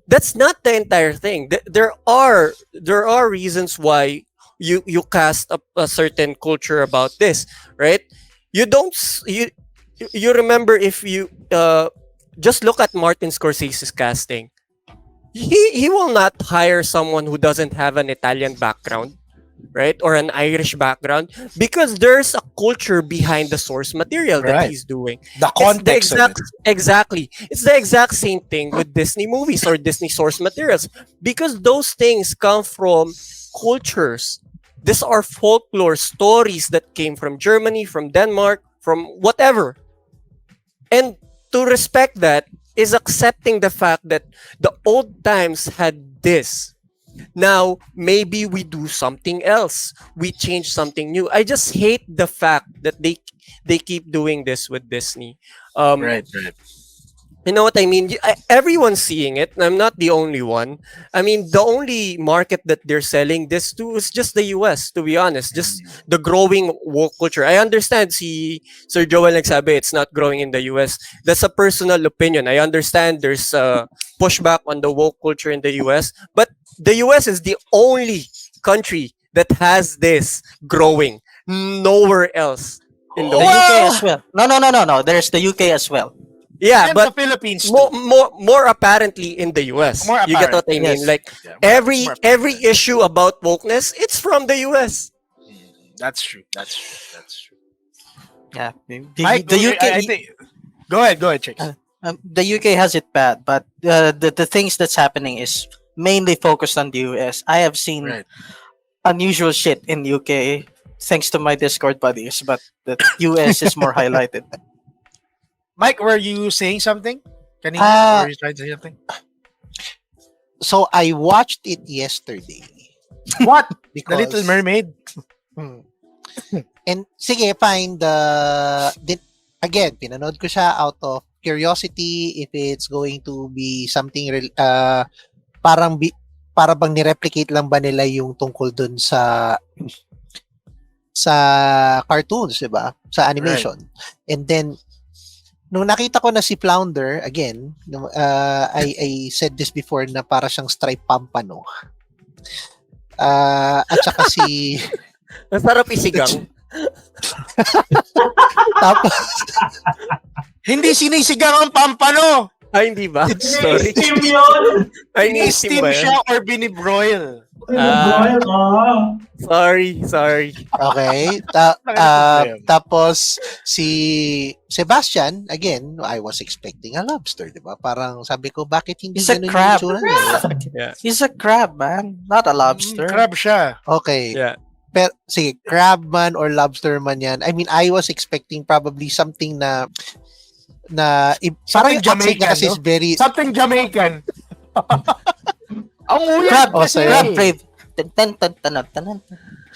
S7: That's not the entire thing. There are reasons why you cast a certain culture about this, right? You remember, if you just look at Martin Scorsese's casting. He will not hire someone who doesn't have an Italian background, right, or an Irish background, because there's a culture behind the source material that he's doing.
S1: The context of it.
S7: Exactly. It's the exact same thing with Disney movies or Disney source materials, because those things come from cultures. These are folklore stories that came from Germany, from Denmark, from whatever. And to respect that is accepting the fact that the old times had this. Now, maybe we do something else. We change something new. I just hate the fact that they keep doing this with Disney.
S1: Right.
S7: You know what I mean? Everyone's seeing it, and I'm not the only one. I mean, the only market that they're selling this to is just the US, to be honest. Just the growing woke culture. I understand si Sir Joel nagsabi it's not growing in the US. That's a personal opinion. I understand there's a pushback on the woke culture in the US, but the US is the only country that has this growing. Nowhere else in the
S6: The
S7: world.
S6: UK as well. No. There's the UK as well.
S7: Yeah,
S1: And
S7: but
S1: the Philippines too.
S7: more apparently in the US.
S1: More
S7: You get what I
S1: apparent,
S7: mean?
S1: yes.
S7: Like
S1: Yeah,
S7: every
S1: more
S7: every issue about wokeness, it's from the US.
S1: That's true. That's true. That's true.
S6: Yeah,
S1: Mike,
S6: the UK.
S1: I think. Go ahead, Chicks.
S6: The UK has it bad, but the things that's happening is mainly focused on the US. I have seen
S1: Right.
S6: unusual shit in UK thanks to my Discord buddies, but the US is more highlighted.
S1: Mike, were you saying something? Were you trying to say something?
S4: So I watched it yesterday.
S1: What?
S4: Because,
S1: The Little Mermaid?
S4: Hmm. And sige, fine. Again, pinanood ko siya out of curiosity if it's going to be something para bang ni-replicate lang ba nila yung tungkol dun sa cartoons, 'di ba? Sa animation. And then nung nakita ko na si Flounder, again, I said this before na para siyang Stripe Pampano. At saka si
S7: Masarap isigang.
S4: tapos
S1: Hindi sinisigang ang pampano!
S7: Ay, hindi ba? Sorry.
S5: Steam yun!
S7: Ay, ni-steam
S1: Steam
S7: ba
S1: siya
S7: yan?
S1: or binibroil?
S5: Boil,
S7: Sorry.
S4: okay. Tapos si Sebastian, again, I was expecting a lobster, 'di ba? Parang sabi ko, bakit hindi
S6: He's a
S4: ganun yung
S6: crab.
S4: itsura niya?
S7: Yeah.
S6: He's a crab, man, not a lobster.
S1: Crab siya.
S4: Okay.
S7: Yeah.
S4: Pero sige, crab man or lobster man yan. I mean, I was expecting probably something na parang
S1: Something
S4: yung accent niya
S1: Jamaican,
S4: kasi is very
S1: Something Jamaican. Ang weird
S6: Crab,
S1: kasi.
S6: crab brave. Tan.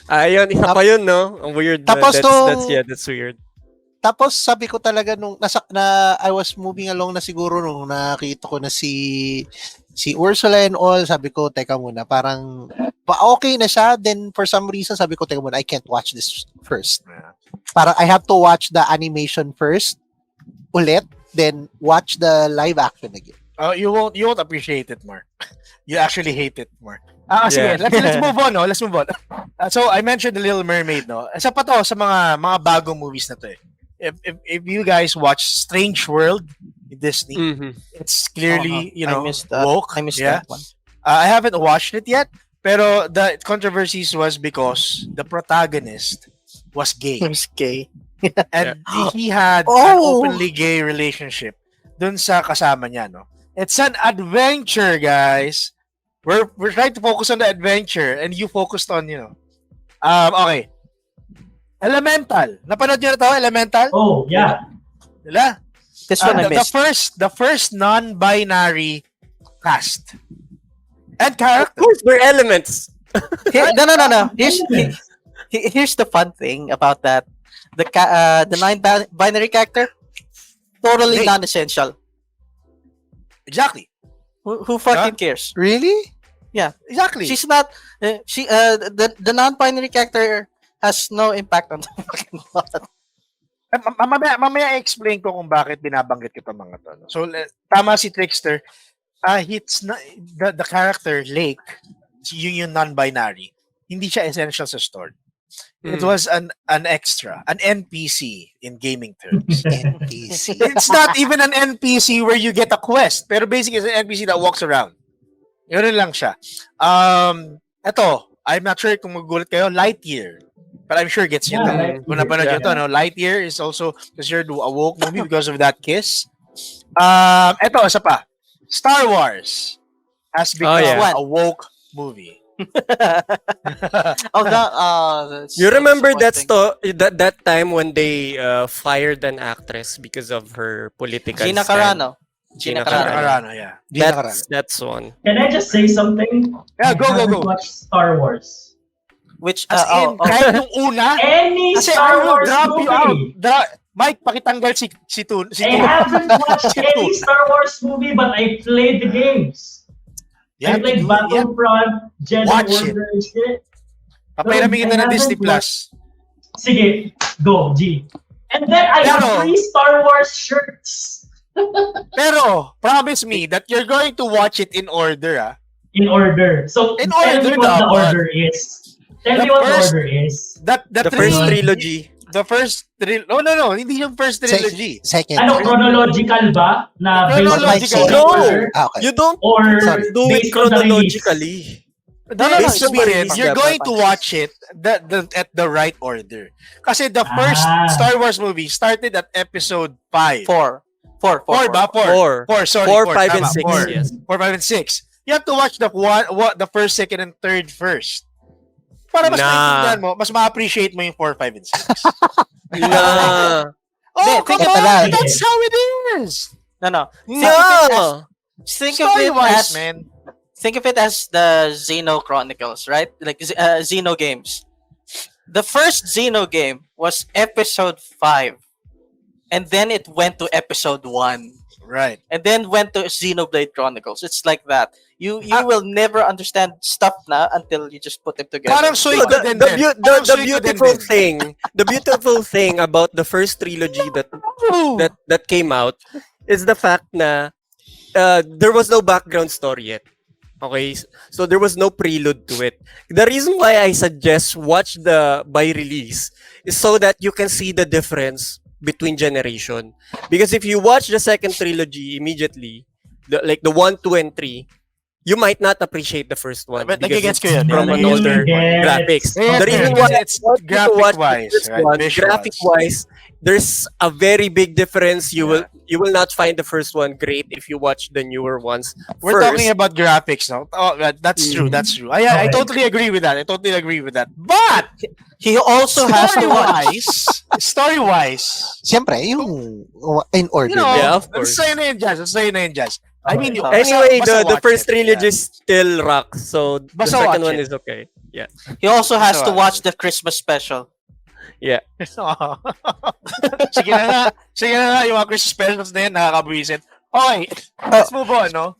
S7: Ayun, isa pa yun, no? Ang weird.
S4: Tapos
S7: that's weird.
S4: Tapos sabi ko talaga nung I was moving along na siguro nung nakita ko na si Ursula and all, sabi ko, teka muna, parang okay na siya. Then for some reason, sabi ko, teka muna, I can't watch this first. Parang I have to watch the animation first, ulit, then watch the live action again.
S1: Oh, you won't appreciate it more. You actually hate it more. Sige,
S7: Yeah.
S1: let's move on, no? Let's move on. So I mentioned The Little Mermaid, no? Isa pa to sa mga bagong movies na to eh. If you guys watch Strange World in Disney, it's clearly,
S6: I missed that.
S1: woke.
S6: I missed
S1: yeah.
S6: that one.
S1: I haven't watched it yet, pero the controversies was because the protagonist was gay.
S6: He's gay.
S1: And he had an openly gay relationship dun sa kasama niya, no? It's an adventure, guys. We're trying to focus on the adventure and you focused on, okay. Elemental. Napanood niyo na to, Elemental?
S5: Oh, yeah.
S1: Diba?
S6: This one I missed.
S1: The first non-binary cast and character.
S7: Of course, they're elements.
S6: No. Here's the fun thing about that. The non-binary character, totally
S1: Hey.
S6: non-essential.
S1: Exactly.
S6: Who fucking cares?
S4: Really?
S1: Exactly.
S6: She's not. The non-binary character has no impact on the fucking plot.
S1: Mamaya explain ko kung bakit binabanggit ko 'tong mga to. No? So tama si Trixter. It's not the character Lake, yung non-binary. Hindi siya essential sa story. It was an extra, an NPC in gaming terms.
S4: NPC.
S1: It's not even an NPC where you get a quest, pero basically it's an NPC that walks around. Yun lang siya. Eto, I'm not sure kung magugulat kayo, Lightyear. But I'm sure gets you to. Kung napanood nyo to, no? Lightyear is also considered a woke movie because of that kiss. Eto, isa pa. Star Wars has become a woke movie.
S7: You remember that time when they fired an actress because of her political
S6: Gina
S7: stand?
S6: Carano.
S1: Carano, yeah.
S7: That's one.
S5: Can I just say something?
S1: Yeah, go.
S5: I haven't watched Star Wars.
S6: Which
S1: As in, kahit nung una,
S5: Any
S1: kasi I
S5: Star
S1: will
S5: Wars
S1: drop you out.
S5: movie.
S1: Mike, pakitanggal si Tun.
S5: I haven't watched any Star Wars movie, but I played the games. I played Battlefront, Jedi Order, and shit.
S1: Papairaming kita ng Disney Plus.
S5: Sige, go, G. And then I have 3 Star Wars shirts.
S1: Pero, promise me that you're going to watch it in order, ah.
S5: In order. So, tell me what the order is. Tell me what the order is.
S1: The
S7: first trilogy.
S1: the first no, hindi yung first trilogy.
S4: Second.
S5: Ano, chronological ba? Na based on
S1: Chronological.
S5: the
S7: No!
S5: order?
S4: Okay.
S7: You don't
S5: Or
S4: Sorry.
S7: do it
S5: based on the release?
S7: chronologically.
S1: No,
S7: Based on the release
S1: you're
S7: dapat.
S1: going to watch it at the right order. Kasi the first Star Wars movie started at episode 5.
S6: Four.
S1: Four, ba?
S7: Four.
S1: Sorry.
S7: 4, 5, and
S1: Tama,
S7: 6.
S1: four.
S7: Yes.
S1: 4, 5, and 6. You have to watch the first, second, and third first. Para mas maintindihan mo, mas ma-appreciate mo yung 4, 5, and 6.
S7: Nah.
S1: Oh,
S6: Hindi,
S1: come
S4: think
S1: on!
S4: about it.
S1: That's how it is!
S6: No.
S7: No!
S6: Think of it
S1: Story-wise,
S6: as
S1: man.
S6: think of it as the Xeno Chronicles, right? Like Xeno games. The first Xeno game was episode 5, and then it went to episode 1,
S1: Right.
S6: and then went to Xenoblade Chronicles. It's like that. You will never understand stuff na until you just put them together.
S1: Parang
S7: So
S1: Suikoden
S7: the,
S1: din.
S7: beau-
S1: Parang
S7: the
S1: Suikoden
S7: beautiful
S1: din.
S7: the beautiful thing about the first trilogy that came out is the fact na there was no background story yet. Okay, so there was no prelude to it. The reason why I suggest watch the by release is so that you can see the difference between generation. Because if you watch the second trilogy immediately, like the 1, 2, and 3, you might not appreciate the first one
S1: But
S7: because
S1: nagigets
S7: it's
S1: ko yun.
S7: from an older
S5: Yes.
S7: graphics.
S1: Yes,
S7: The reason
S1: yes,
S7: why
S1: it's graphic-wise, right? Visuals.
S7: graphic-wise, there's a very big difference. You will not find the first one great if you watch the newer ones.
S1: We're
S7: first.
S1: talking about graphics now. Oh, that's true. That's true. I totally agree with that. But
S6: He also has to watch.
S1: story-wise,
S4: Siyempre, yung in order.
S1: you know,
S7: Yeah, of
S1: let's
S7: course.
S1: say na yun, Jazz. I mean,
S7: Anyway,
S1: basta
S7: the
S1: watch
S7: first
S1: it.
S7: trilogy still rocks, so the
S1: Basta
S7: second
S1: watch
S7: one
S1: it.
S7: is okay. Yeah.
S6: He also has to
S1: So,
S6: watch the Christmas special.
S7: Yeah.
S1: Oo. Sige na nga, yung mga Christmas specials na yan, nakakabuisit. Okay, let's move on, no?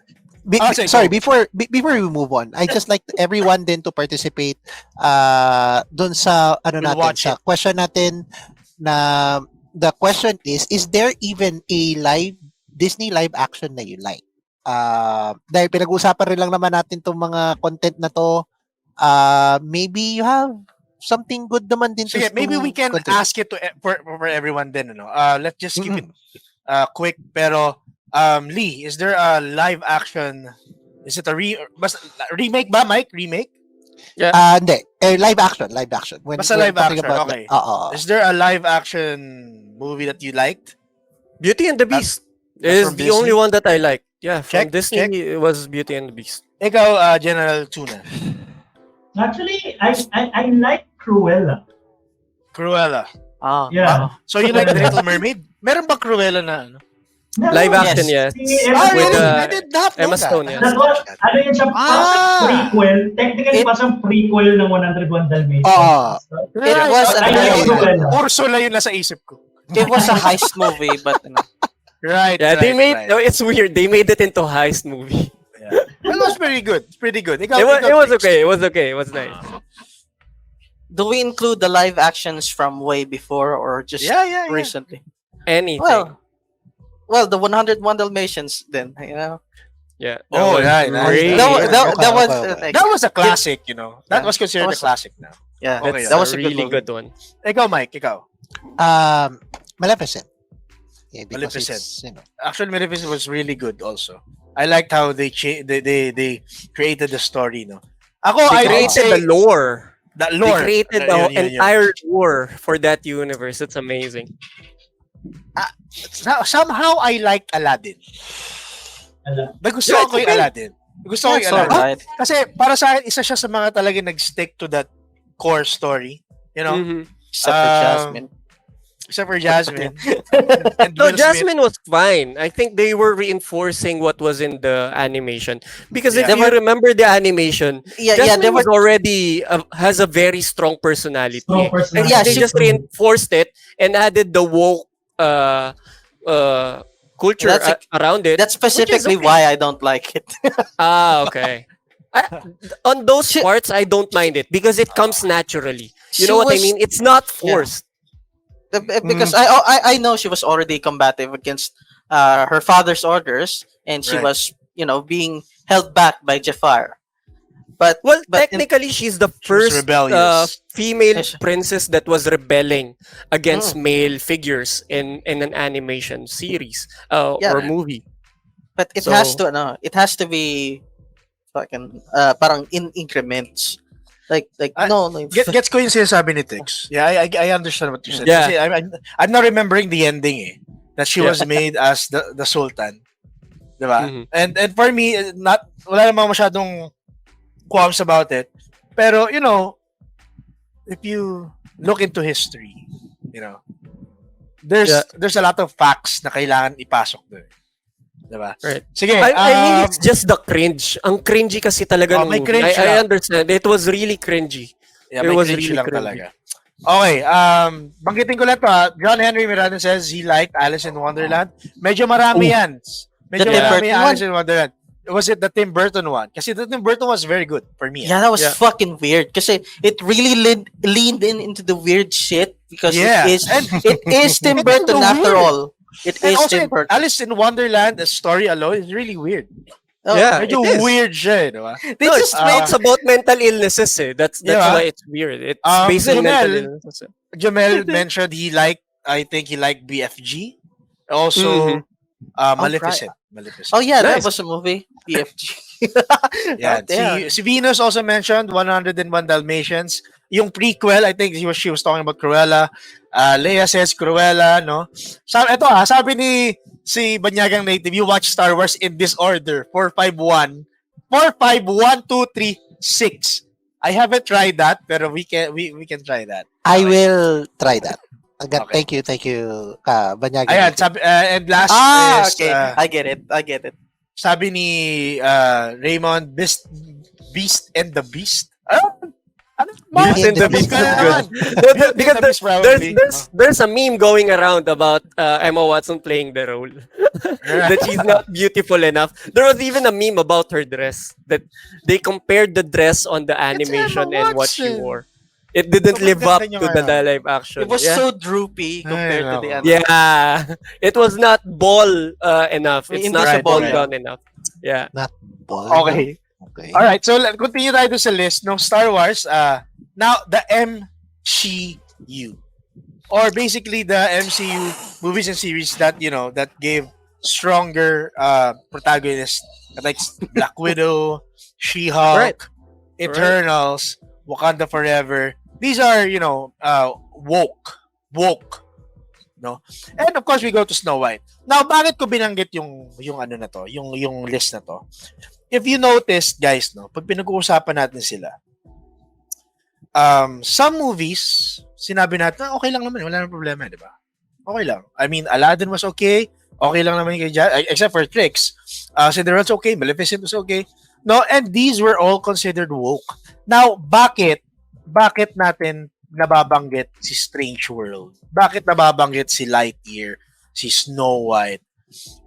S1: Sige,
S4: Sorry,
S1: go.
S4: before we move on, I just like everyone then to participate dun sa
S1: We'll
S4: natin
S1: watch
S4: sa question natin na the question is there even a Disney live action na you like? Dahil pinag-uusapan rin lang naman natin tong mga content na to, maybe you have something good naman din
S1: Sige, maybe we can
S4: contribute.
S1: ask it for everyone din, ano? Let's just keep it quick, pero Lee, is there a live action? Is it a remake ba, Mike? Remake?
S4: Hindi. Live action. When
S1: Basta
S4: we're
S1: live
S4: talking
S1: action,
S4: about,
S1: okay. Is
S4: Oo.
S1: there a live action movie that you liked?
S7: Beauty and the Beast
S1: from
S7: is the only
S1: Disney?
S7: one that I like. Yeah, from
S1: Check,
S7: Disney,
S1: check.
S7: it was Beauty and the Beast.
S1: Ikaw, General Tuna.
S5: Actually, I like Cruella.
S1: Cruella.
S5: Yeah.
S1: So you like The Little Mermaid? Meron ba Cruella na ano?
S7: Live action, yes.
S5: Si Emma
S7: With
S5: Stone.
S1: I did not know
S7: Emma
S1: that.
S7: Stone, yes.
S5: That was, ano yun siya, parang prequel. Technically, parang prequel ng 101 Dalmatians.
S6: It was
S5: I like Cruella.
S1: Ursula yun nasa isip ko.
S6: It was a heist movie, but
S1: Right.
S7: Yeah, they made.
S1: right.
S7: No, it's weird. They made it into a heist movie.
S1: Yeah. It was pretty good. Pretty good. Ikaw,
S7: It was
S1: Trix.
S7: okay. It was okay. It was nice.
S6: do we include the live actions from way before or just
S1: Yeah.
S6: recently?
S7: Anything.
S6: Well, the 101 Dalmatians then, you know.
S7: Yeah.
S1: Oh, right.
S7: great.
S6: That was
S4: Okay.
S1: That was a classic, you know. That
S6: Yeah.
S1: was considered a
S6: Was-
S1: classic now.
S6: yeah,
S1: Okay,
S6: that was
S7: a
S6: a
S7: really
S6: good
S7: good one.
S1: Ikaw, Mike, ikaw.
S4: Maleficent. Yeah, because
S1: Maleficent.
S4: it's, you know,
S1: Actually, Maleficent was really good also. I liked how they created the story, no. Ako,
S7: They
S1: I would
S7: created
S1: say
S7: the lore.
S1: that lore.
S7: They created the
S1: Yun.
S7: entire lore for that universe. It's amazing.
S1: Somehow I liked Aladdin. Nagustuhan ko yung Aladdin. Gusto ko yung
S6: That's
S1: Aladdin.
S6: alright.
S1: Kasi para sa akin, isa siya sa mga talagang nag-stick to that core story. You know?
S7: Mhm.
S6: Except for Jasmine.
S1: Except for Jasmine. and
S7: No,
S1: Will Smith.
S7: Jasmine was fine. I think they were reinforcing what was in the animation. Because if
S1: Yeah.
S7: you remember the animation,
S6: Yeah,
S7: Jasmine
S6: they were
S7: was already has a very strong personality.
S5: Strong
S7: And
S5: personality.
S6: Yeah,
S7: they
S6: she-
S7: just reinforced it and added the woke culture
S6: That's
S7: around it.
S6: That's specifically
S7: okay.
S6: why I don't like it.
S7: Okay. On those parts, I don't mind it because it comes naturally. You
S6: She
S7: know what I
S6: was-
S7: mean? It's not forced.
S6: Because I know she was already combative against her father's orders, and she
S1: Right.
S6: was being held back by Jafar. But
S7: Well,
S6: but
S7: technically, she's the
S1: She was
S7: first
S1: rebellious.
S7: female princess that was rebelling against male figures in an animation series or movie.
S6: But it has to be fucking parang in increments. Like no.
S1: Gets ko yung sinasabi ni Tix. Yeah, I understand what you said.
S7: Yeah.
S1: Kasi I'm not remembering the ending that she was made as the sultan. Diba? And for me, wala namang masyadong qualms about it. Pero, if you look into history, there's a lot of facts na kailangan ipasok doon. Diba?
S7: Right.
S1: Sige.
S7: I mean, it's just the cringe. Ang cringy kasi talaga ng movie. I understand. It was really cringy.
S1: Yeah,
S7: it was
S1: cringy
S7: really
S1: lang
S7: cringy.
S1: Talaga. Okay, banggitin ko lang to John Henry Miranda says he liked Alice in Wonderland. Medyo marami yan. Medyo marami Alice in Wonderland. Was it the Tim Burton one? Kasi the Tim Burton was very good for me.
S6: Yeah, that was fucking weird. Kasi it really leaned into the weird shit because it is Tim Burton after all. It is
S1: also,
S6: Tim Burton.
S1: Alice in Wonderland, the story alone is really weird. Medyo weird siya, diba?
S7: It's about mental illnesses. That's why it's weird. It's basically mental illnesses.
S1: Jamel mentioned I think he liked BFG. Also, Maleficent.
S6: Oh yeah, that was a movie. BFG.
S1: Si Venus also mentioned 101 Dalmatians. Yung prequel, I think she was talking about Cruella. Leia says Cruella, no? Sabi ni si Banyagang Native, you watch Star Wars in this order. 451. 451, 2, 3, 6. I haven't tried that, pero we can try that.
S4: I will try that. Okay. Thank you, Banyagang.
S1: Ayan, sabi, and last is...
S6: okay. I get it.
S1: Sabi ni Raymond, Beast and the Beast.
S7: Beast and the Beast is good. Because there's a meme going around about Emma Watson playing the role. That she's not beautiful enough. There was even a meme about her dress. That they compared the dress on the animation and what she wore. It didn't live up to the live action.
S6: It was so droopy compared to the other.
S7: Yeah. It was not ball enough. It's not ball down enough. Yeah.
S4: Not ball.
S1: Okay. All right. So continue tayo sa list ng Star Wars. Now the MCU, or basically the MCU movies and series that that gave stronger protagonists like Black Widow, She-Hulk, Eternals, Wakanda Forever. These are, woke. No? And of course, we go to Snow White. Now, bakit ko binanggit yung ano na to, yung list na to? If you notice, guys, no, pag pinag-uusapan natin sila, some movies, sinabi natin, okay lang naman, wala nang problema, di ba? Okay lang. I mean, Aladdin was okay. Okay lang naman kay except for Trix. Cinderella was okay. Maleficent was okay. No, and these were all considered woke. Now, bakit natin nababanggit si Strange World? Bakit nababanggit si Lightyear, si Snow White?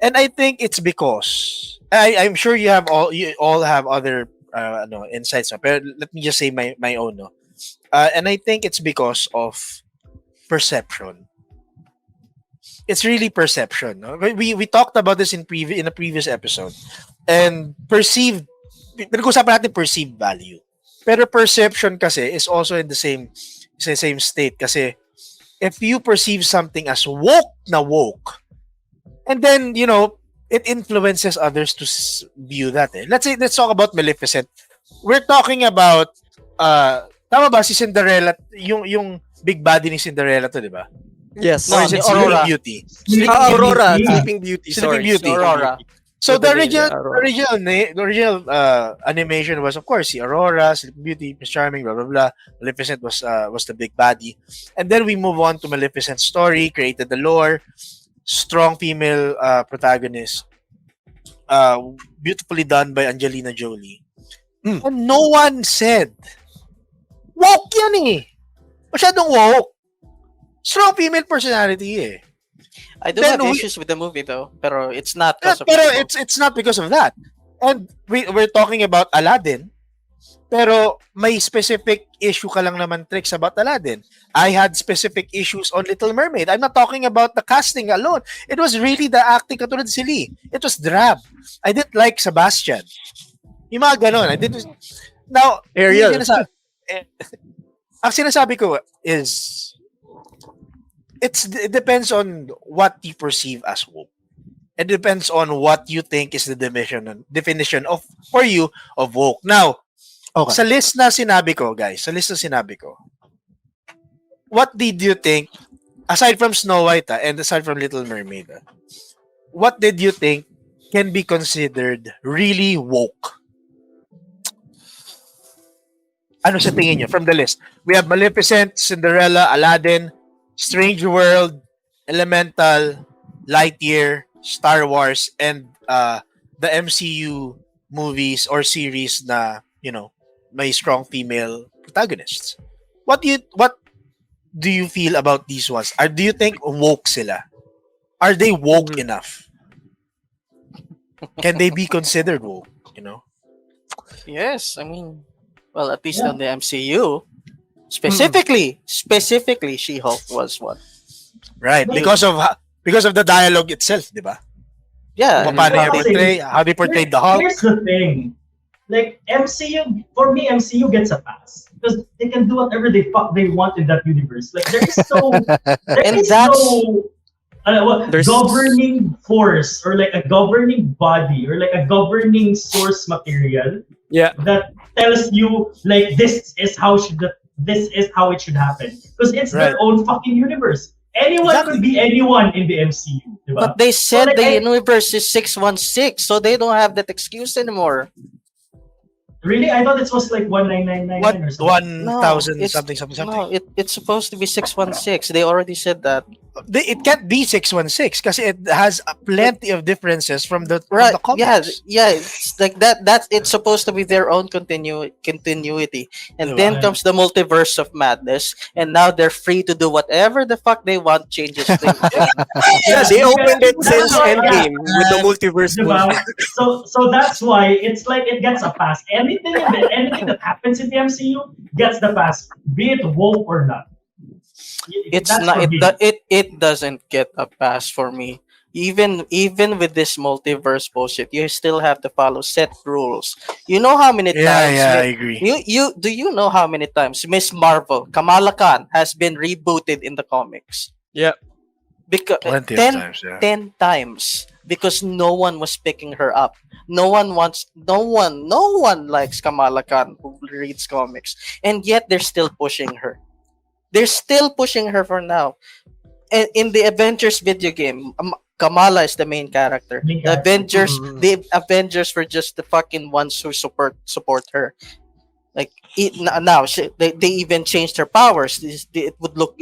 S1: And I think it's because I'm sure you all have other insights, but let me just say my own. No? And I think it's because of perception. It's really perception. No? We talked about this in a previous episode, and pinag-usapan natin perceived value. Pero perception kasi is also in the same state kasi if you perceive something as woke, and then it influences others to view that. Let's talk about Maleficent. We're talking about tama ba si Cinderella, yung big body ni Cinderella to, di ba?
S7: Yes.
S1: Or is it Sleeping Beauty?
S7: Sleeping Beauty.
S1: Sleeping Beauty.
S6: Aurora.
S1: So the original animation was, of course, si Aurora, Sleeping Beauty, Prince Charming, blah blah blah. Maleficent was the big baddie, and then we move on to Maleficent's story, created the lore, strong female protagonist, beautifully done by Angelina Jolie, and no one said woke yan masyadong woke, strong female personality
S6: I do have issues with the movie though, pero it's not because of
S1: pero it's not because of that. And we're talking about Aladdin, pero may specific issue ka lang naman, Trix, about Aladdin. I had specific issues on Little Mermaid. I'm not talking about the casting alone. It was really the acting, katulad si Lee. It was drab. I didn't like Sebastian. Yung mga ganon. Now,
S7: Ariel.
S1: ang sinasabi ko is, it depends on what you perceive as woke. It depends on what you think is the definition of, for you, of woke. Now,
S4: Okay.
S1: sa list na sinabi ko, guys, what did you think, aside from Snow White and aside from Little Mermaid, what did you think can be considered really woke? Ano sa tingin nyo from the list? We have Maleficent, Cinderella, Aladdin, Strange World, Elemental, Lightyear, Star Wars, and the MCU movies or series na, you know, may strong female protagonists. What do you feel about these ones? Do you think woke sila? Are they woke enough? Can they be considered woke, you know?
S6: Yes, I mean, well, at least on the MCU, specifically, She-Hulk was one.
S1: Right, because of the dialogue itself, di ba?
S6: Yeah,
S1: Paano how they portrayed the Hulk.
S5: Here's the thing. Like, MCU, for me, MCU gets a pass. Because they can do whatever they want in that universe. Like, there is
S7: There's-
S5: governing force or like a governing body or like a governing source material
S7: Yeah.
S5: that tells you like this is how it should happen. Because it's their own fucking universe. Anyone could be anyone in the MCU. Diba?
S6: but they said
S5: like,
S6: the universe is 616, so they don't have that excuse anymore.
S5: Really? I thought it was like 1999
S1: What?
S5: or something.
S1: 1,000
S6: it's-
S1: something.
S6: No, it's supposed to be 616. They already said that.
S1: It can't be 616 because it has plenty of differences from the
S6: Right?
S1: comics.
S6: Yeah. It's like that. That's it's supposed to be their own continuity, and then
S5: Diba?
S6: comes the multiverse of madness, and now they're free to do whatever the fuck they want. Changes things.
S7: Yeah, they opened it
S5: That's
S7: since
S5: why,
S7: Endgame with the multiverse
S5: Diba?
S7: bullshit.
S5: So that's why it's like it gets a pass. Anything that happens in the MCU gets the pass, be it woke or not.
S6: It's
S5: That's
S6: not.
S5: for me.
S6: It doesn't get a pass for me. Even with this multiverse bullshit, you still have to follow set rules. You know how many times?
S1: I agree.
S6: Do you know how many times Miss Marvel, Kamala Khan, has been rebooted in the comics?
S7: Yeah.
S6: Because
S1: Plenty of
S6: 10
S1: times, yeah.
S6: 10 times because no one was picking her up. No one likes Kamala Khan who reads comics, and yet they're still pushing her. They're still pushing her for now. And in the Avengers video game, Kamala is the main character.
S5: Main
S6: The
S5: character.
S6: The Avengers were just the fucking ones who support her. Like now, they even changed her powers. It would look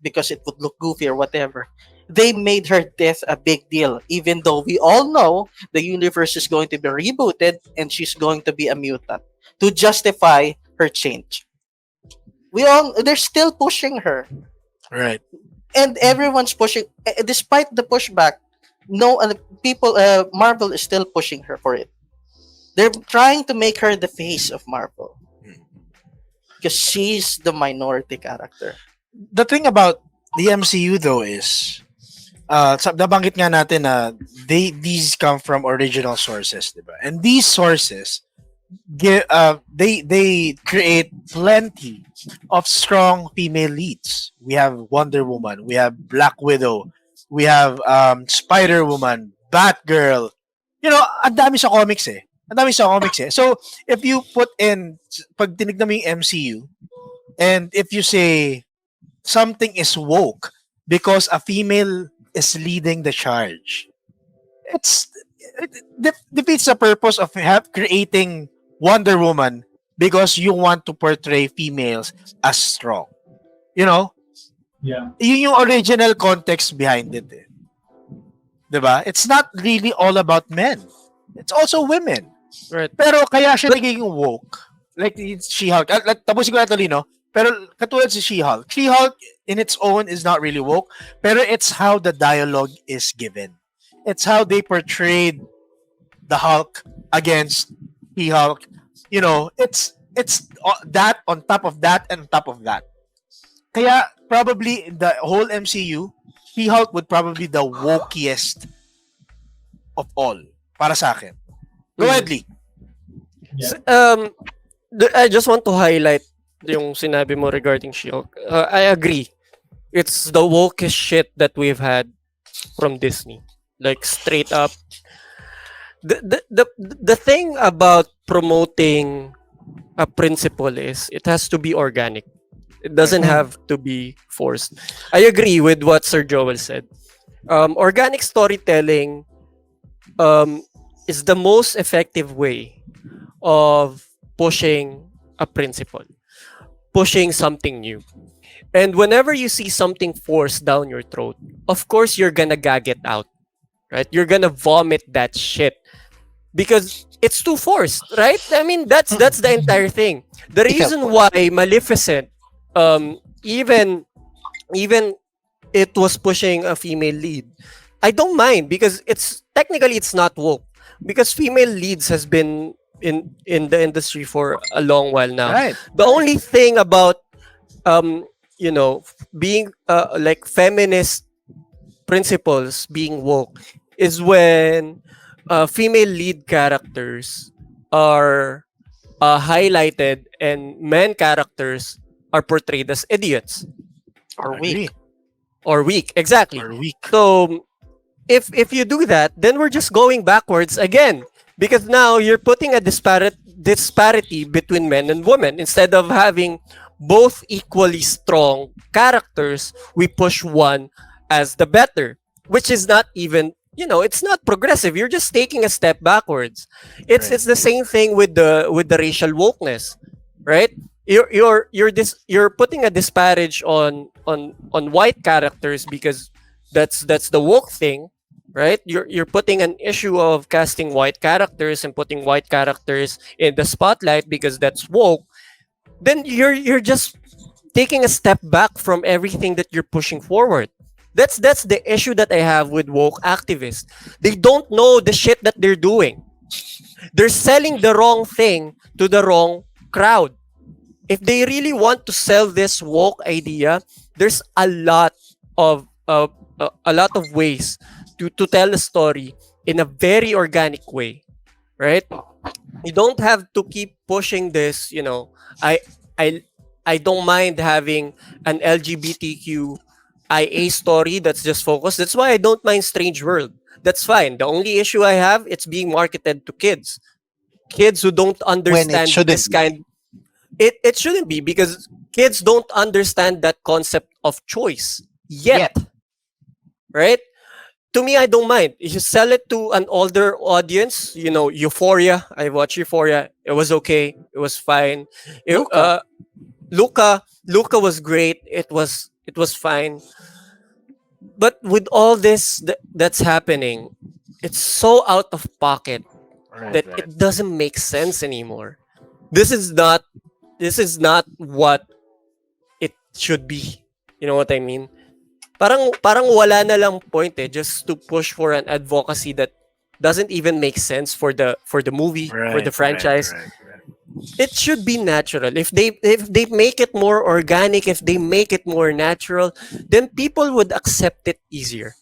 S6: because it would look goofy or whatever. They made her death a big deal, even though we all know the universe is going to be rebooted and she's going to be a mutant to justify her change. They're still pushing her,
S1: Right.
S6: and everyone's pushing. Despite the pushback, Marvel is still pushing her for it. They're trying to make her the face of Marvel because she's the minority character.
S1: The thing about the MCU though is nabanggit nga natin na these come from original sources, diba? And these sources they create plenty of strong female leads. We have Wonder Woman, we have Black Widow, we have Spider-Woman, Batgirl. You know, ang dami sa comics eh. So, if you put in, pag tinignan mo yung MCU, and if you say something is woke because a female is leading the charge, it defeats the purpose of creating Wonder Woman because you want to portray females as strong. You know?
S5: Yeah.
S1: Yun yung original context behind it. Eh. Diba? It's not really all about men. It's also women.
S7: Right.
S1: Pero kaya siya nagiging woke. Like She-Hulk. Tapusin ko na ito, Lino. Pero katulad si She-Hulk. She-Hulk in its own is not really woke. Pero it's how the dialogue is given. It's how they portrayed the Hulk against She-Hulk. You know, it's that on top of that and on top of that. Kaya probably in the whole MCU, She-Hulk would probably be the wokest of all. Para sa akin. Go ahead, Lee.
S5: Yeah.
S7: I just want to highlight yung sinabi mo regarding She-Hulk. I agree. It's the wokest shit that we've had from Disney. Like straight up. The thing about promoting a principle is it has to be organic. It doesn't have to be forced. I agree with what Sir Joel said. Organic storytelling is the most effective way of pushing a principle, pushing something new. And whenever you see something forced down your throat, of course you're gonna gag it out, right? You're gonna vomit that shit because it's too forced, right? I mean, that's the entire thing. The reason why Maleficent, even it was pushing a female lead, I don't mind because it's technically it's not woke because female leads has been in the industry for a long while now.
S1: Right.
S7: The only thing about being like feminist principles being woke is when female lead characters are highlighted and men characters are portrayed as idiots
S4: Or
S1: Agree.
S4: weak.
S7: or weak. Exactly.
S1: Or weak.
S7: So if you do that, then we're just going backwards again because now you're putting a disparity between men and women instead of having both equally strong characters. We push one as the better, which is not even it's not progressive. You're just taking a step backwards. It's the same thing with the racial wokeness, right? You're putting a disparage on white characters because that's the woke thing, right? You're putting an issue of casting white characters and putting white characters in the spotlight because that's woke. Then you're just taking a step back from everything that you're pushing forward. That's the issue that I have with woke activists. They don't know the shit that they're doing. They're selling the wrong thing to the wrong crowd. If they really want to sell this woke idea, there's a lot of ways to tell a story in a very organic way, right? You don't have to keep pushing this. I I don't mind having an LGBTQ IA story that's just focused. That's why I don't mind Strange World. That's fine. The only issue I have, it's being marketed to kids. Kids who don't understand
S4: shouldn't
S7: this
S4: be.
S7: kind. It shouldn't be because kids don't understand that concept of choice yet. Right? To me, I don't mind. If you sell it to an older audience, Euphoria. I watched Euphoria. It was okay. It was fine. Luca was great. It was fine. But with all this that's happening, it's so out of pocket that it doesn't make sense anymore. This is not what it should be. You know what I mean? Parang wala na lang point just to push for an advocacy that doesn't even make sense for the movie, for the franchise.
S1: Right.
S7: It should be natural. If they make it more organic, if they make it more natural, then people would accept it easier.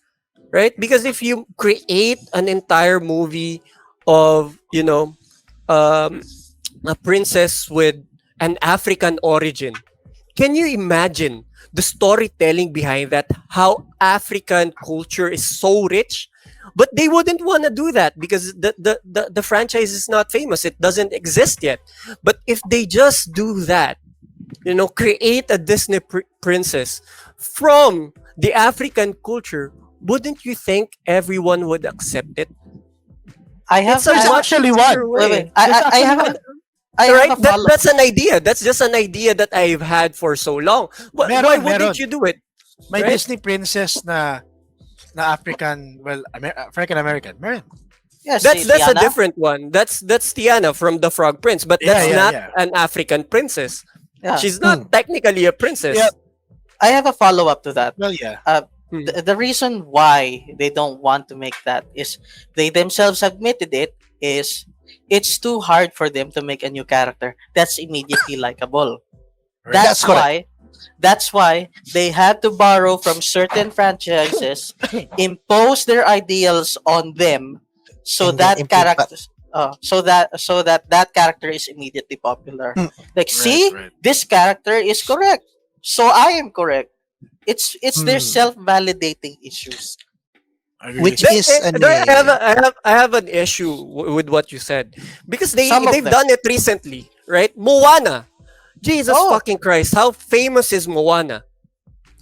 S7: Right? Because if you create an entire movie of, a princess with an African origin, can you imagine the storytelling behind that? How African culture is so rich, but they wouldn't want to do that because the franchise is not famous. It doesn't exist yet. But if they just do that, create a Disney princess from the African culture, wouldn't you think everyone would accept it?
S4: It's
S1: actually what?
S4: Wait. I have a follow-
S7: That's an idea. That's just an idea that I've had for so long. Why
S1: Meron.
S7: wouldn't you do it?
S1: May
S7: Right?
S1: Disney princess na African, African American. Meron.
S4: Yes,
S7: That's a
S4: Tiana.
S7: different one. That's Tiana from the Frog Prince, but that's not an African princess.
S4: Yeah.
S7: She's not technically a princess.
S1: Yeah.
S4: I have a follow up to that.
S1: Well, yeah.
S4: The reason why they don't want to make that is they themselves admitted is it's too hard for them to make a new character that's immediately likable.
S1: That's
S4: That's why they had to borrow from certain franchises, impose their ideals on them, so
S1: And then
S4: that
S1: implement.
S6: So that character is immediately popular. Like, see,
S1: right.
S6: this character is correct, so I am correct. It's their self-validating issues.
S1: Agree.
S4: Which
S7: There-
S4: is
S7: I have an issue with what you said because
S6: Some of
S7: they've
S6: them.
S7: done it recently, right? Moana, Jesus
S6: Oh.
S7: fucking Christ, how famous is Moana?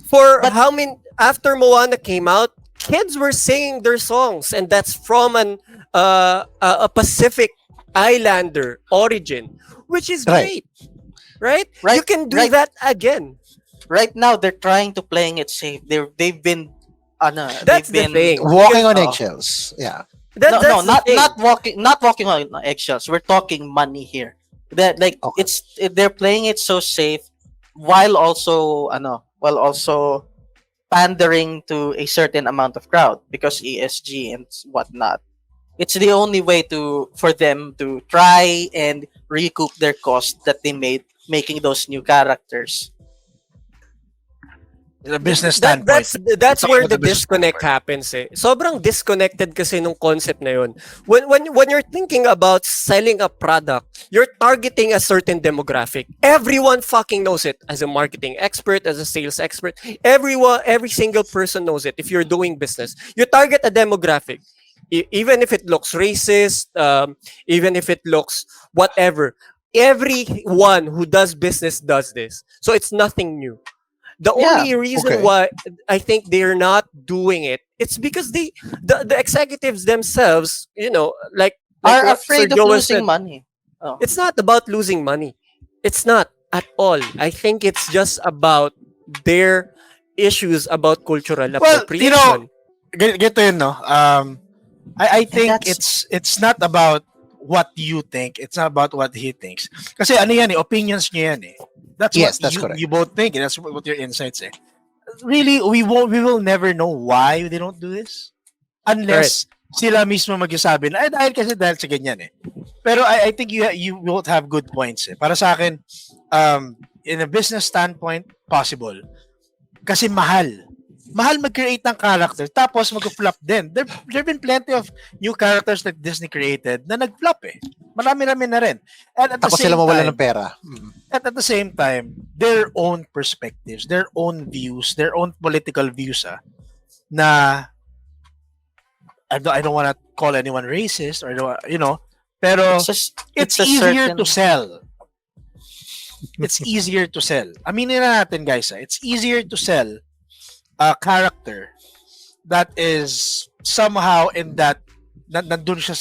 S7: For
S6: But-
S7: how many after Moana came out, kids were singing their songs, and that's from a Pacific Islander origin, which is
S4: Right.
S7: great, right?
S6: Right,
S7: You can do
S6: right.
S7: that again.
S6: Right now, they're trying to playing it safe. They've been,
S7: That's
S6: they've
S7: the
S6: been
S7: thing.
S4: walking on
S6: Oh.
S4: eggshells. Yeah.
S6: No,
S7: That's the thing.
S6: not walking on eggshells. We're talking money here. That like
S4: Okay.
S6: they're playing it so safe while also pandering to a certain amount of crowd because ESG and whatnot. It's the only way for them to try and recoup their cost that they made making those new characters.
S1: The business
S7: That,
S1: standpoint.
S7: that's
S1: Talking
S7: where
S1: about
S7: the
S1: the business
S7: disconnect
S1: standpoint.
S7: happens eh. Sobrang disconnected kasi nung concept na yun. When you're thinking about selling a product, you're targeting a certain demographic. Everyone fucking knows it. As a marketing expert, as a sales expert, every single person knows it. If you're doing business, you target a demographic. Even if it looks racist, even if it looks whatever, everyone who does business does this. So it's nothing new. The
S6: Yeah,
S7: only reason
S4: okay.
S7: why I think they're not doing it, it's because the executives themselves, like
S6: Are
S7: what Sir
S6: afraid of
S7: Joel
S6: losing
S7: said,
S6: money. Oh.
S7: it's not about losing money. It's not at all. I think it's just about their issues about cultural
S1: Well,
S7: appropriation.
S1: Get yun, no? I think
S6: that's-
S1: it's not about what you think. It's not about what he thinks. Kasi ano yan eh, opinions niya yan eh. That's
S4: Yes,
S1: what
S4: that's correct.
S1: you both think. That's what your insights eh. Really, we will never know why they don't do this unless sila mismo magsasabi na dahil sa ganyan eh. Pero I think you won't have good points eh. Para sa akin, in a business standpoint, possible. Kasi mahal mag-create ng character tapos mag-flop din. There've been plenty of new characters that Disney created na nag-flop eh. Marami-rami na rin. And at the
S4: Tapos
S1: same
S4: sila mawala
S1: time,
S4: ng pera.
S1: at the same time, their own perspectives, their own views, their own political views na I don't want to call anyone racist or pero it's
S6: a
S1: easier
S6: certain-
S1: to sell. It's easier to sell. Aminin na natin guys, it's easier to sell a character that is somehow in that nandun siya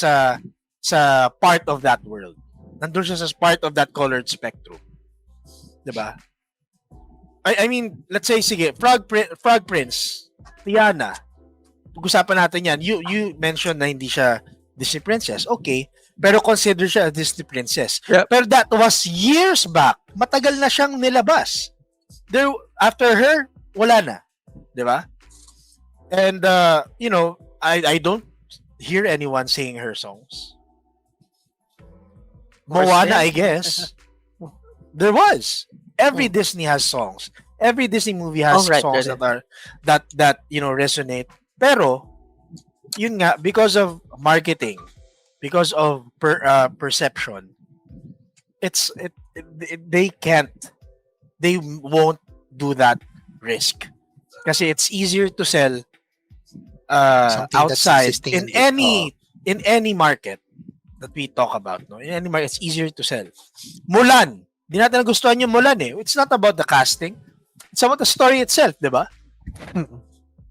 S1: sa part of that world. Nandun siya sa part of that colored spectrum. 'Di ba? I mean, let's say sige, Frog Prince, Tiana. Pag-usapan natin 'yan. You mentioned na hindi siya Disney princess. Okay, pero consider siya a Disney princess.
S7: Yep.
S1: Pero that was years back. Matagal na siyang nilabas. There after her, wala na. 'Di ba? And I don't hear anyone singing her songs. Moana, I guess. There was. Every Disney has songs. Every Disney movie has
S6: Oh, right,
S1: songs
S6: right.
S1: that resonate. Pero yun nga, because of marketing, because of perception, they won't do that risk. Kasi it's easier to sell
S4: Something that's
S1: outside
S4: existing
S1: in any market that we talk about, no? In any market, it's easier to sell. Mulan. Di natin nagustuhan yung Mulan eh. It's not about the casting. It's about the story itself, di ba?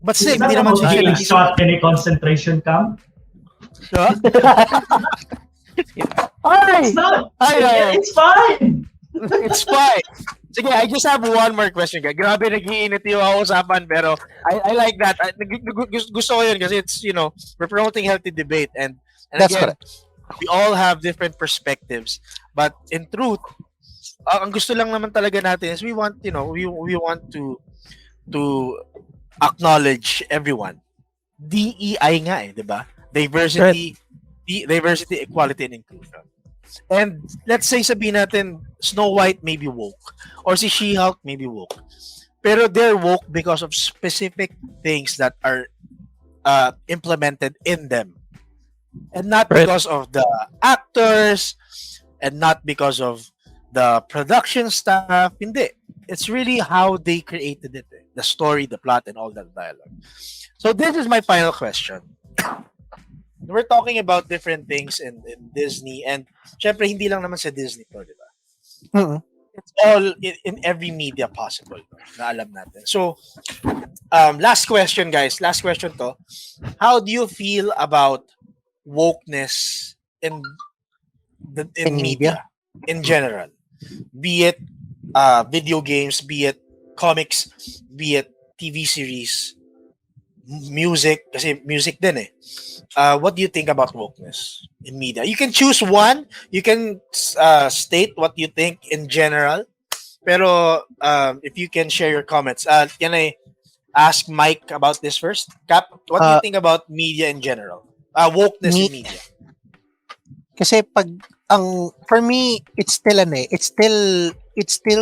S1: But still,
S5: Is that
S1: hindi naman
S5: about
S1: siya
S5: being
S1: nag-
S5: shot in a concentration camp?
S1: Diba?
S5: It's not.
S1: Ay.
S5: It's fine.
S1: It's fine. Sige, I just have one more question. Grabe, nag-iinit yung usapan, pero I like that. Gusto ko yun kasi it's, we're promoting healthy debate. And
S4: That's
S1: again,
S4: correct.
S1: we all have different perspectives. But in truth, ang gusto lang naman talaga natin is we want, we want to acknowledge everyone. DEI nga eh, di ba? Diversity, diversity, equality, and inclusion. And let's say sabihin natin, Snow White may be woke or si She-Hulk may be woke. Pero they're woke because of specific things that are implemented in them. And not
S7: Right.
S1: because of the actors and not because of the production staff. Hindi. It's really how they created it. The story, the plot, and all that dialogue. So this is my final question. We're talking about different things in Disney, and syempre hindi lang naman sa Disney to, di ba?
S4: Mm-mm.
S1: It's all in every media possible na alam natin. So, last question, guys. Last question to. How do you feel about wokeness in
S4: In
S1: media in general? Be it video games, be it comics, be it TV series, music, kasi music din eh. What do you think about wokeness in media? You can choose one. You can state what you think in general. Pero if you can share your comments, can I ask Mike about this first? Cap, what do you think about media in general? Wokeness in media.
S4: Kasi for me, it's still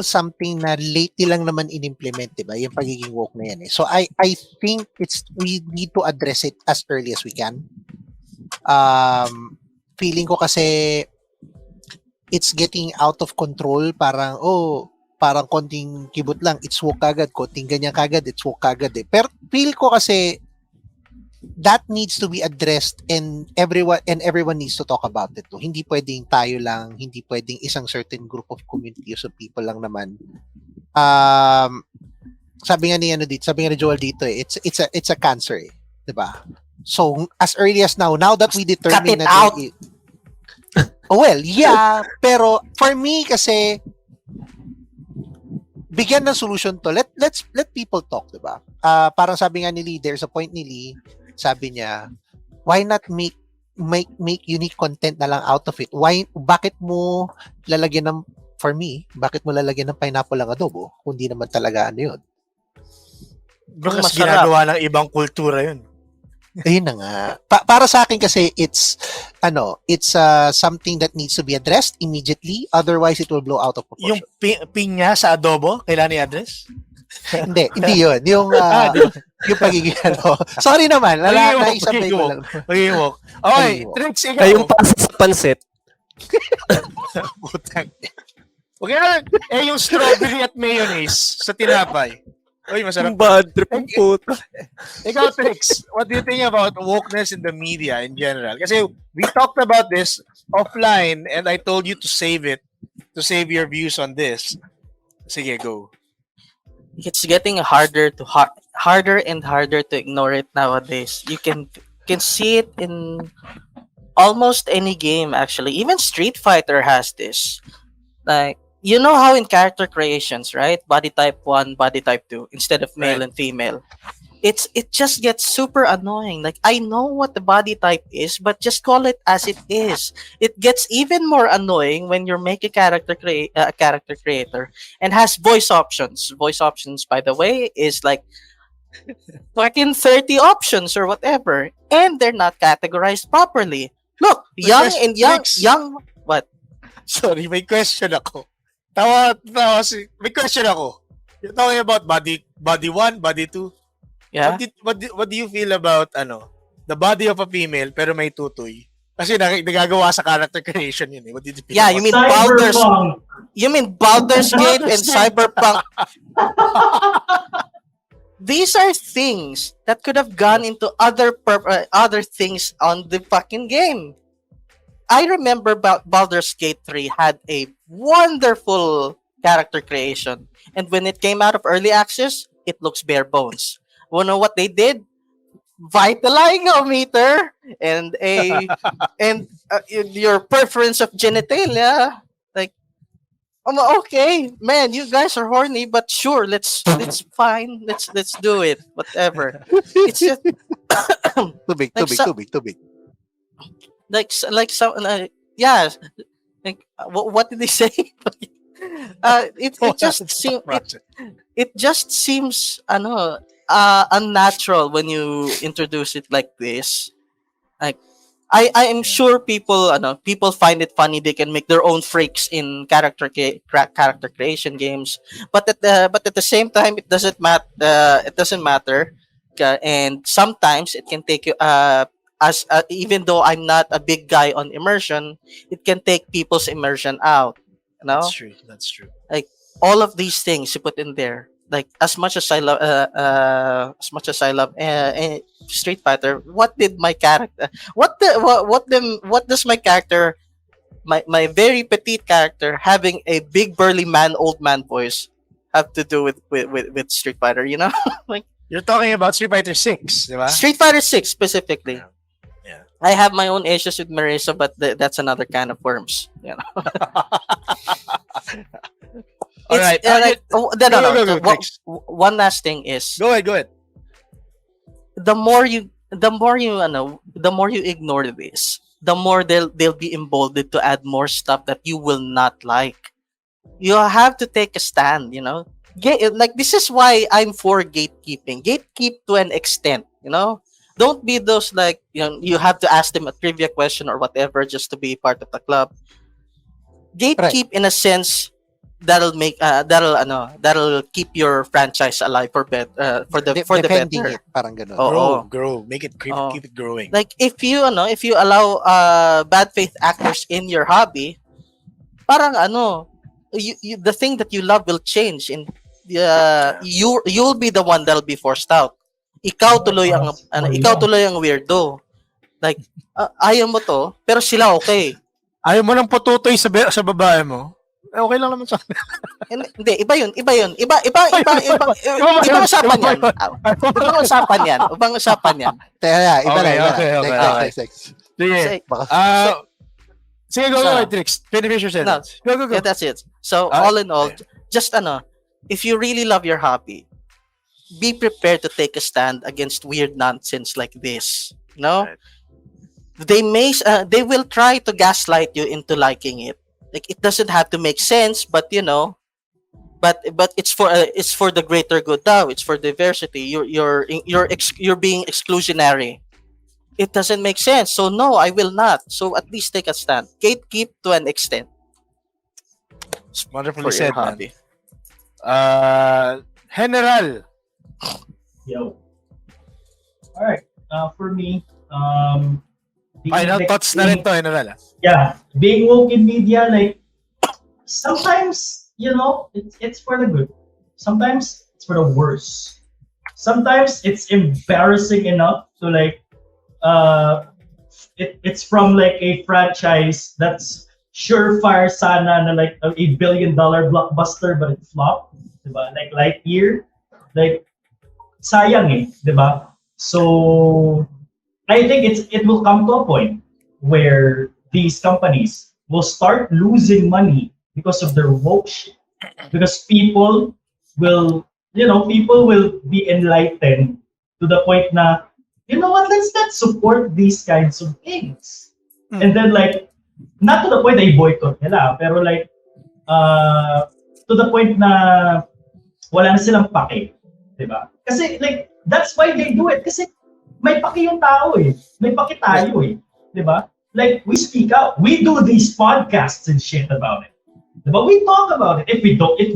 S4: something na lately lang naman in-implement, diba? Yung pagiging woke na yan eh. So I think we need to address it as early as we can. Feeling ko kasi it's getting out of control. Parang konting kibot lang, it's woke kagad. Konting ganyan kagad, it's woke kagad eh. Pero feel ko kasi that needs to be addressed and everyone needs to talk about it. Hindi pwedeng tayo lang, hindi pwedeng isang certain group of communities of people lang naman. Sabi nga ni Joel dito eh, it's a cancer eh, 'di ba? So as early as now that we determine
S6: Cut it out.
S4: Well, yeah, pero for me kasi bigyan ng solution to. Let people talk, 'di ba? Parang sabi nga ni Lee, there's a point ni Lee, sabi niya, why not make unique content na lang out of it? Bakit mo lalagyan ng pineapple ang adobo? Kung di naman talaga ano yun.
S1: Baka ginagawa ng ibang kultura yun.
S4: Ayun na nga. Para sa akin kasi it's something that needs to be addressed immediately, otherwise it will blow out of proportion.
S1: Yung pinya sa adobo, kailangan i-address?
S4: hindi yun. Yung pagiging Sorry naman, naisabay ko lang.
S1: Pagiging woke. Okay, Trix, ikaw.
S7: Kayong pasa sa pansit.
S1: Putang. Okay, yung strawberry at mayonnaise sa tinapay. Uy, masarap.
S7: Bad trip ang puta.
S1: Ikaw, Trix, what do you think about wokeness in the media in general? Kasi we talked about this offline and I told you to save it, to save your views on this. Sige, go.
S6: It's getting harder and harder to ignore it nowadays. You can see it in almost any game actually. Even Street Fighter has this. Like, you know how in character creations, right? Body type 1, body type 2 instead of male and female. It just gets super annoying. Like, I know what the body type is, but just call it as it is. It gets even more annoying when you're making a character creator and has voice options. Voice options, by the way, is like fucking 30 options or whatever, and they're not categorized properly. Look, young. What?
S1: Sorry, may question ako. May question ako. You're talking about body 1, body 2.
S6: Yeah.
S1: What do you feel about the body of a female pero may tutoy? Kasi nagagawa sa character creation yun eh. What did you feel about
S6: You mean
S5: Cyberpunk.
S6: Baldur's Gate and Cyberpunk. These are things that could have gone into other things on the fucking game. I remember Baldur's Gate 3 had a wonderful character creation, and when it came out of early access, it looks bare bones. You know what they did? Vitaligometer and your preference of genitalia. Like, okay, man, you guys are horny, but sure, let's fine, let's do it, whatever. It's just
S4: too big.
S6: What did they say? It just seems unnatural when you introduce it like this. Like, I am sure people find it funny. They can make their own freaks in character creation games, but at the same time, it doesn't matter. And sometimes it can take you as even though I'm not a big guy on immersion, it can take people's immersion out. You know,
S1: That's true.
S6: like all of these things you put in there. Like as much as I love, Street Fighter, what did my character? What does my character, my very petite character, having a big burly old man voice, have to do with Street Fighter? You know, like
S1: You're talking about Street Fighter 6, di ba?
S6: Street Fighter 6 specifically.
S1: Yeah.
S6: I have my own issues with Marisa, but that's another kind of worms. You know.
S1: All right.
S6: No. One last thing is
S1: Go ahead.
S6: the more you ignore this, the more they'll be emboldened to add more stuff that you will not like. You have to take a stand. You know, like this is why I'm for gatekeeping. Gatekeep to an extent. You know, don't be those like you have to ask them a trivia question or whatever just to be part of the club. Gatekeep in a sense that'll keep your franchise alive for the
S4: Defending
S6: better.
S4: it, parang ganun.
S1: Grow. Keep it growing.
S6: Like if you allow bad faith actors in your hobby, parang the thing that you love will change, and you'll be the one that'll be forced out. Ikaw tuloy ang weirdo. Like ayaw mo to, pero sila okay.
S1: Ayaw mo ng pututoy sa babae mo. Okay lang naman sa akin.
S6: Hindi, iba yun. Ibang usapan yan. Ibang usapan yan.
S4: Teka, iba na.
S1: Okay. Sige. Sige, go, Trix. Finish your sentence. Go.
S6: Yeah, that's it. So, all in all, just if you really love your hobby, be prepared to take a stand against weird nonsense like this. You know?
S1: Right.
S6: They will try to gaslight you into liking it. Like it doesn't have to make sense, but but it's for the greater good now. It's for diversity. You're being exclusionary. It doesn't make sense. So no, I will not. So at least take a stand. Gatekeep to an extent.
S1: Wonderfully
S6: For
S1: said,
S6: your hobby.
S1: General.
S5: Yo. All right. For me,
S1: Final thoughts na rin to, General.
S5: Yeah, being woke in media, like sometimes it's for the good. Sometimes it's for the worse. Sometimes it's embarrassing enough to like it's from like a franchise that's surefire sana na like a $1 billion blockbuster, but it flopped, diba? Like Lightyear, like sayang diba? So I think it will come to a point where these companies will start losing money because of their woke shit. Because people will be enlightened to the point na, you know what, let's not support these kinds of things. And then like, not to the point na i-boycott nila, pero like, to the point na wala na silang pake. Diba? Kasi like, that's why they do it. Kasi may paki yung tao may paki tayo diba? Like we speak out, we do these podcasts and shit about it, but we talk about it. If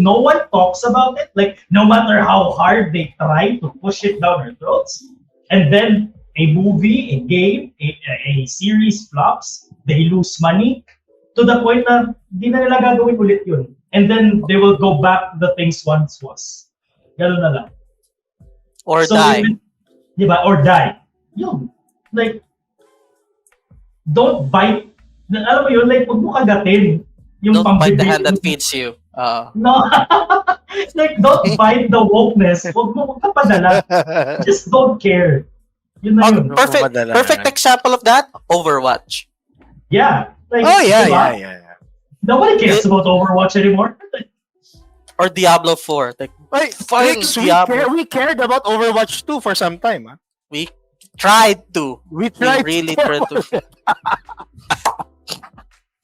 S5: no one talks about it, like no matter how hard they try to push it down our throats, and then a movie, a game, a series flops, they lose money to the point na di na nila gagawin ulit yun, and then they will go back to the things once was. Ganun na lang.
S6: Or die.
S5: Diba? Or die. Yun. Like, don't bite. Alam mo yun, like, huwag mo kagatin. Yung
S6: don't bite the hand that feeds you.
S5: No. Like, don't bite the wokeness. Huwag mo kapadala. Just don't care. Yun na yun.
S6: Perfect example of that, Overwatch.
S5: Yeah. Like,
S1: Yeah.
S5: Nobody cares about Overwatch anymore.
S6: Or Diablo 4. Like,
S1: We cared about Overwatch 2 for some time. Huh?
S6: we tried to.
S1: We really
S6: tried to.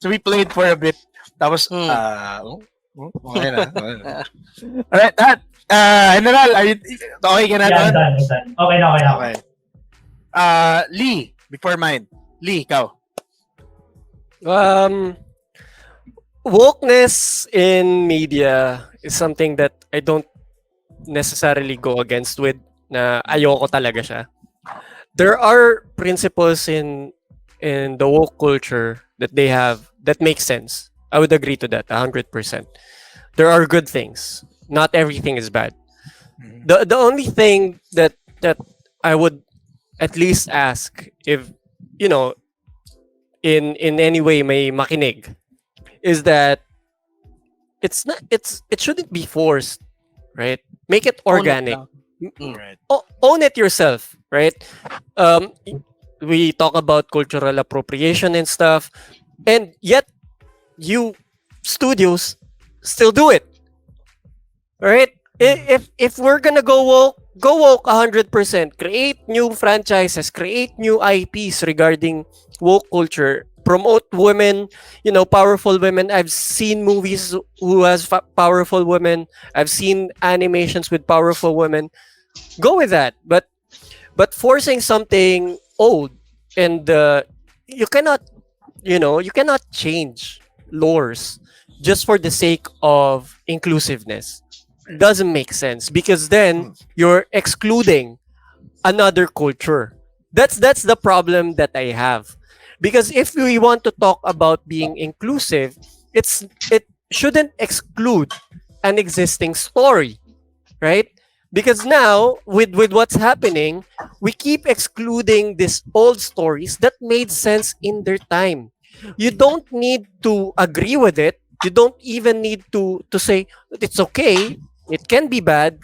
S1: So we played for a bit. Tapos, okay na. Alright, General, okay ka na doon?
S5: Yeah, I'm done. Okay.
S1: Lee, before mine. Lee, ikaw.
S7: Wokeness in media is something that I don't necessarily go against with, na ayoko talaga siya. there are principles in the woke culture that they have that make sense. I would agree to that 100%. There are good things. Not everything is bad. The only thing that I would at least ask, if you know, in any way may makinig, is that it shouldn't be forced, right? Make it organic.
S1: Right.
S7: Own it yourself, right? Um, we talk about cultural appropriation and stuff, and yet you studios still do it, right? If we're gonna go woke 100%, create new franchises, create new IPs regarding woke culture, promote women, powerful women. I've seen movies who has powerful women. I've seen animations with powerful women. Go with that, but forcing something old, and you cannot change lores just for the sake of inclusiveness. Doesn't make sense, because then you're excluding another culture. That's the problem that I have, because if we want to talk about being inclusive, it shouldn't exclude an existing story, right? Because now, with what's happening, we keep excluding these old stories that made sense in their time. You don't need to agree with it. You don't even need to say it's okay. It can be bad.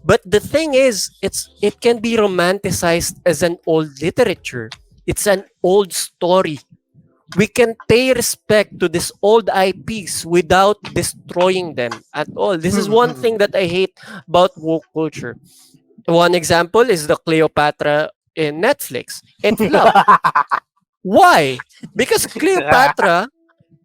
S7: But the thing is, it can be romanticized as an old literature. It's an old story. We can pay respect to these old IPs without destroying them at all. This is one thing that I hate about woke culture. One example is the Cleopatra in Netflix. It flopped. Why? Because Cleopatra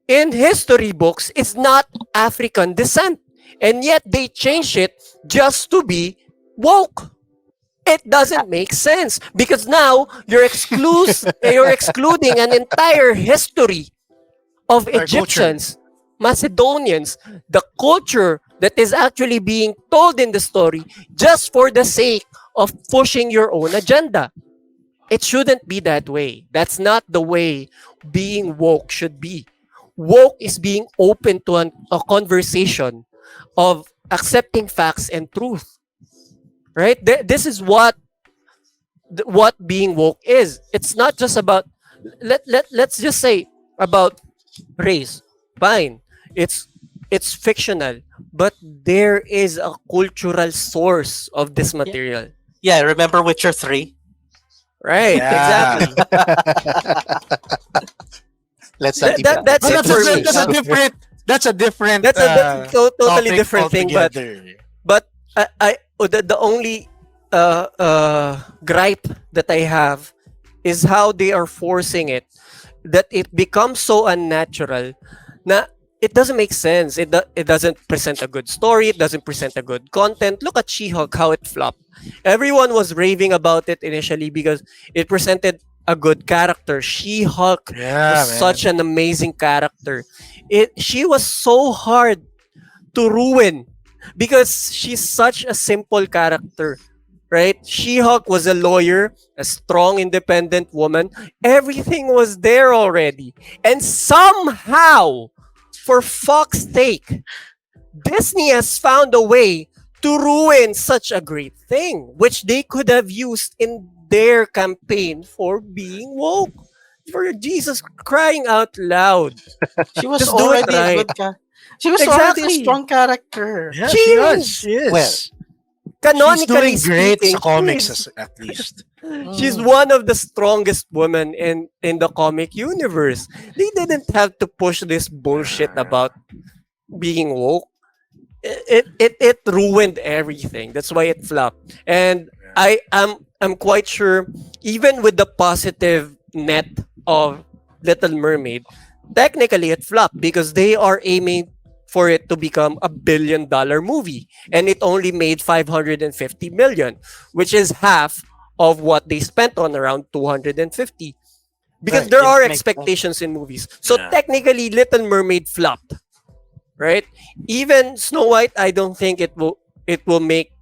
S7: in history books is not African descent. And yet they changed it just to be woke. It doesn't make sense, because now you're excluding an entire history of Egyptians, Macedonians, the culture that is actually being told in the story, just for the sake of pushing your own agenda. It shouldn't be that way. That's not the way being woke should be. Woke is being open to a conversation of accepting facts and truth. Right? This is what being woke is. It's not just about let's just say about race. Fine. It's fictional, but there is a cultural source of this material.
S6: Yeah, remember Witcher 3?
S7: Right,
S1: Yeah.
S7: exactly.
S4: Let's not
S7: That- that's
S1: But
S7: it for me.
S1: that's a different
S7: That's a totally
S1: topic
S7: different thing, but
S1: altogether.
S7: the only gripe that I have is how they are forcing it, that it becomes so unnatural na it doesn't make sense. It doesn't present a good story. It doesn't present a good content. Look at She-Hulk, how it flopped. Everyone was raving about it initially because it presented a good character. She-Hulk
S1: Yeah,
S7: was
S1: man.
S7: such an amazing character. She was so hard to ruin because she's such a simple character, right? She-Hulk was a lawyer, a strong, independent woman. Everything was there already. And somehow, for fuck's sake, Disney has found a way to ruin such a great thing, which they could have used in their campaign for being woke. For Jesus crying out loud.
S6: She was
S7: Just do it
S6: already a
S7: right.
S6: good She was already a
S7: Exactly.
S6: strong character.
S1: Yeah,
S7: She
S1: she
S7: is.
S1: is. She is.
S4: Well,
S7: Canonically
S1: She's doing great
S7: speaking,
S1: sa comics
S7: she's-
S1: at least.
S7: She's one of the strongest women in the comic universe. They didn't have to push this bullshit about being woke. It ruined everything. That's why it flopped. And I'm quite sure, even with the positive net of Little Mermaid, technically it flopped because they are aiming for it to become a $1 billion movie, and it only made 550 million, which is half of what they spent on, around 250. Because
S6: Right,
S7: there
S6: it
S7: are
S6: makes
S7: expectations in movies. So
S1: Yeah.
S7: technically Little Mermaid flopped. Right? Even Snow White, I don't think it will make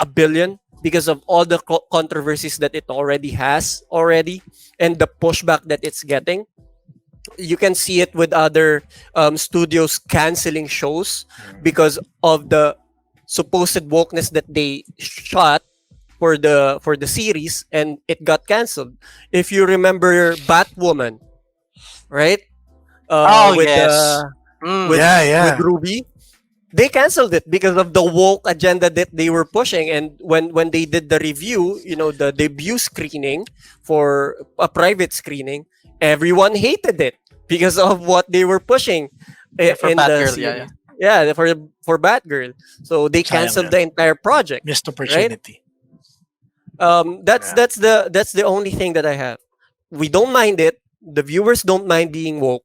S7: $1 billion. because of all the controversies that it already has and the pushback that it's getting. You can see it with other studios canceling shows because of the supposed wokeness that they shot for the series, and it got canceled. If you remember Batwoman, right?
S6: Oh,
S7: With
S6: yes.
S7: with
S1: Yeah.
S7: with Ruby, they canceled it because of the woke agenda that they were pushing. And when they did the review, the debut screening for a private screening, everyone hated it because of what they were pushing
S6: Yeah, for
S7: in the
S6: Batgirl,
S7: series.
S6: yeah.
S7: Yeah, for Batgirl. So they
S1: Sayang
S7: canceled
S1: yan.
S7: the entire project,
S1: Missed
S7: right?
S1: opportunity.
S7: That's
S1: Yeah.
S7: that's the only thing that I have. We don't mind it. The viewers don't mind being woke.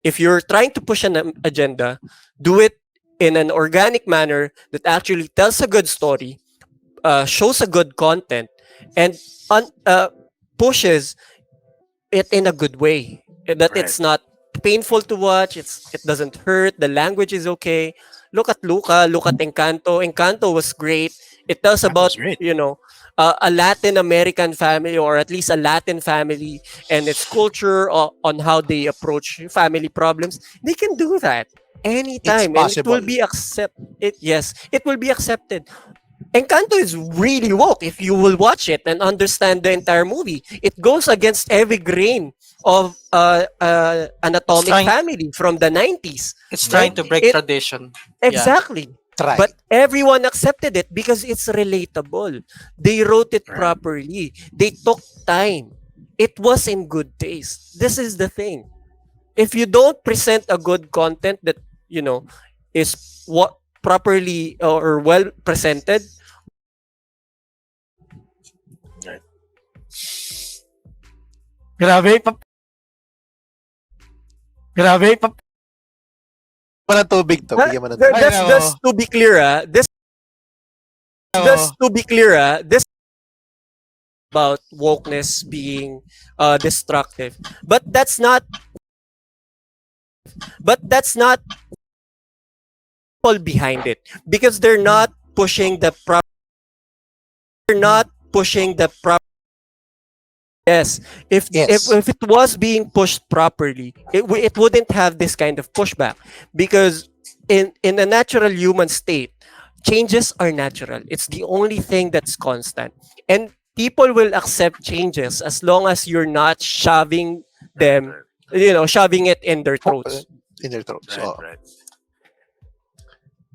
S7: If you're trying to push an agenda, do it in an organic manner that actually tells a good story, shows a good content, and pushes it in a good way. That
S1: Right.
S7: it's not painful to watch. It doesn't hurt. The language is okay. Look at Luca. Look at Encanto. Encanto was great. It tells
S1: That
S7: about
S1: was great.
S7: a Latin American family, or at least a Latin family, and its culture on how they approach family problems. They can do that
S4: It's
S7: anytime, and it will
S4: possible.
S7: be it will be accepted. Encanto is really woke if you will watch it and understand the entire movie. It goes against every grain of Anatomic
S6: trying-
S7: Family from the 90s.
S6: It's trying to break
S7: It-
S6: tradition.
S7: Exactly.
S4: Try.
S7: But everyone accepted it because it's relatable. They wrote it
S1: Right.
S7: properly. They took time. It was in good taste. This is the thing. If you don't present a good content that, is what properly or well presented,
S1: Grabe. Grabe.
S4: Bigyan mo ng tubig to. Bigyan mo ng
S7: That-
S4: tubig.
S7: that's
S1: know.
S7: that's to be clear, this about wokeness being destructive, but that's not all behind it, because they're not pushing the yes. If
S4: Yes.
S7: if it was being pushed properly, it wouldn't have this kind of pushback, because in a natural human state, changes are natural. It's the only thing that's constant, and people will accept changes as long as you're not shoving them, shoving it in their throats.
S4: In their throats.
S1: Right,
S4: Oo.
S1: right.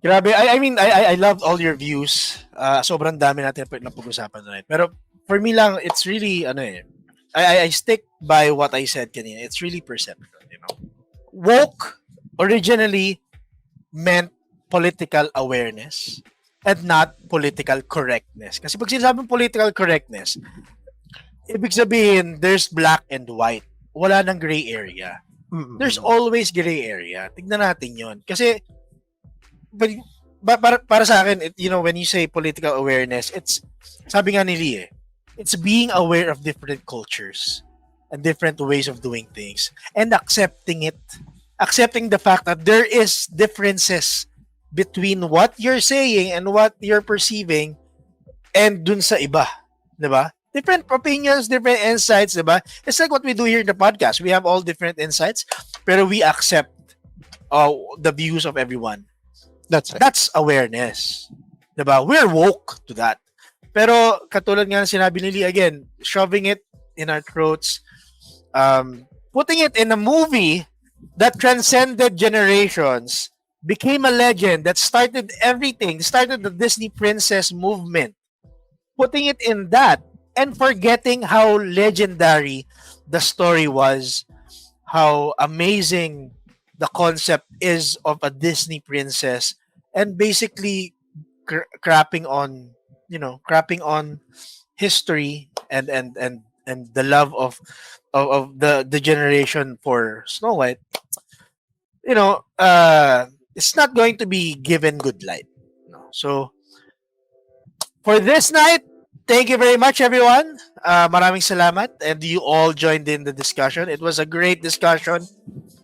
S1: Grabe. I mean, I loved all your views. Sobrang dami natin na pag-usapan tonight. Pero for me lang, it's really, I stick by what I said kanina. It's really perception, Woke originally meant political awareness and not political correctness. Kasi pag sinasabing political correctness, ibig sabihin, there's black and white. Wala nang gray area. There's always gray area. Tignan natin yon. Kasi, para sa akin, when you say political awareness, it's, sabi nga ni Lee, it's being aware of different cultures and different ways of doing things and accepting it. Accepting the fact that there is differences between what you're saying and what you're perceiving and dun sa iba. Diba? Different opinions, different insights, diba? It's like what we do here in the podcast. We have all different insights, pero we accept the views of everyone.
S4: That's right.
S1: That's awareness. Diba? We're woke to that. Pero katulad nga ng sinabi ni Lee, again, shoving it in our throats, putting it in a movie that transcended generations, became a legend, that started everything, started the Disney princess movement. Putting it in that and forgetting how legendary the story was, how amazing the concept is of a Disney princess, and basically crapping on history and the love of the generation for Snow White. It's not going to be given good light. So for this night, thank you very much, everyone. Maraming salamat, and you all joined in the discussion. It was a great discussion.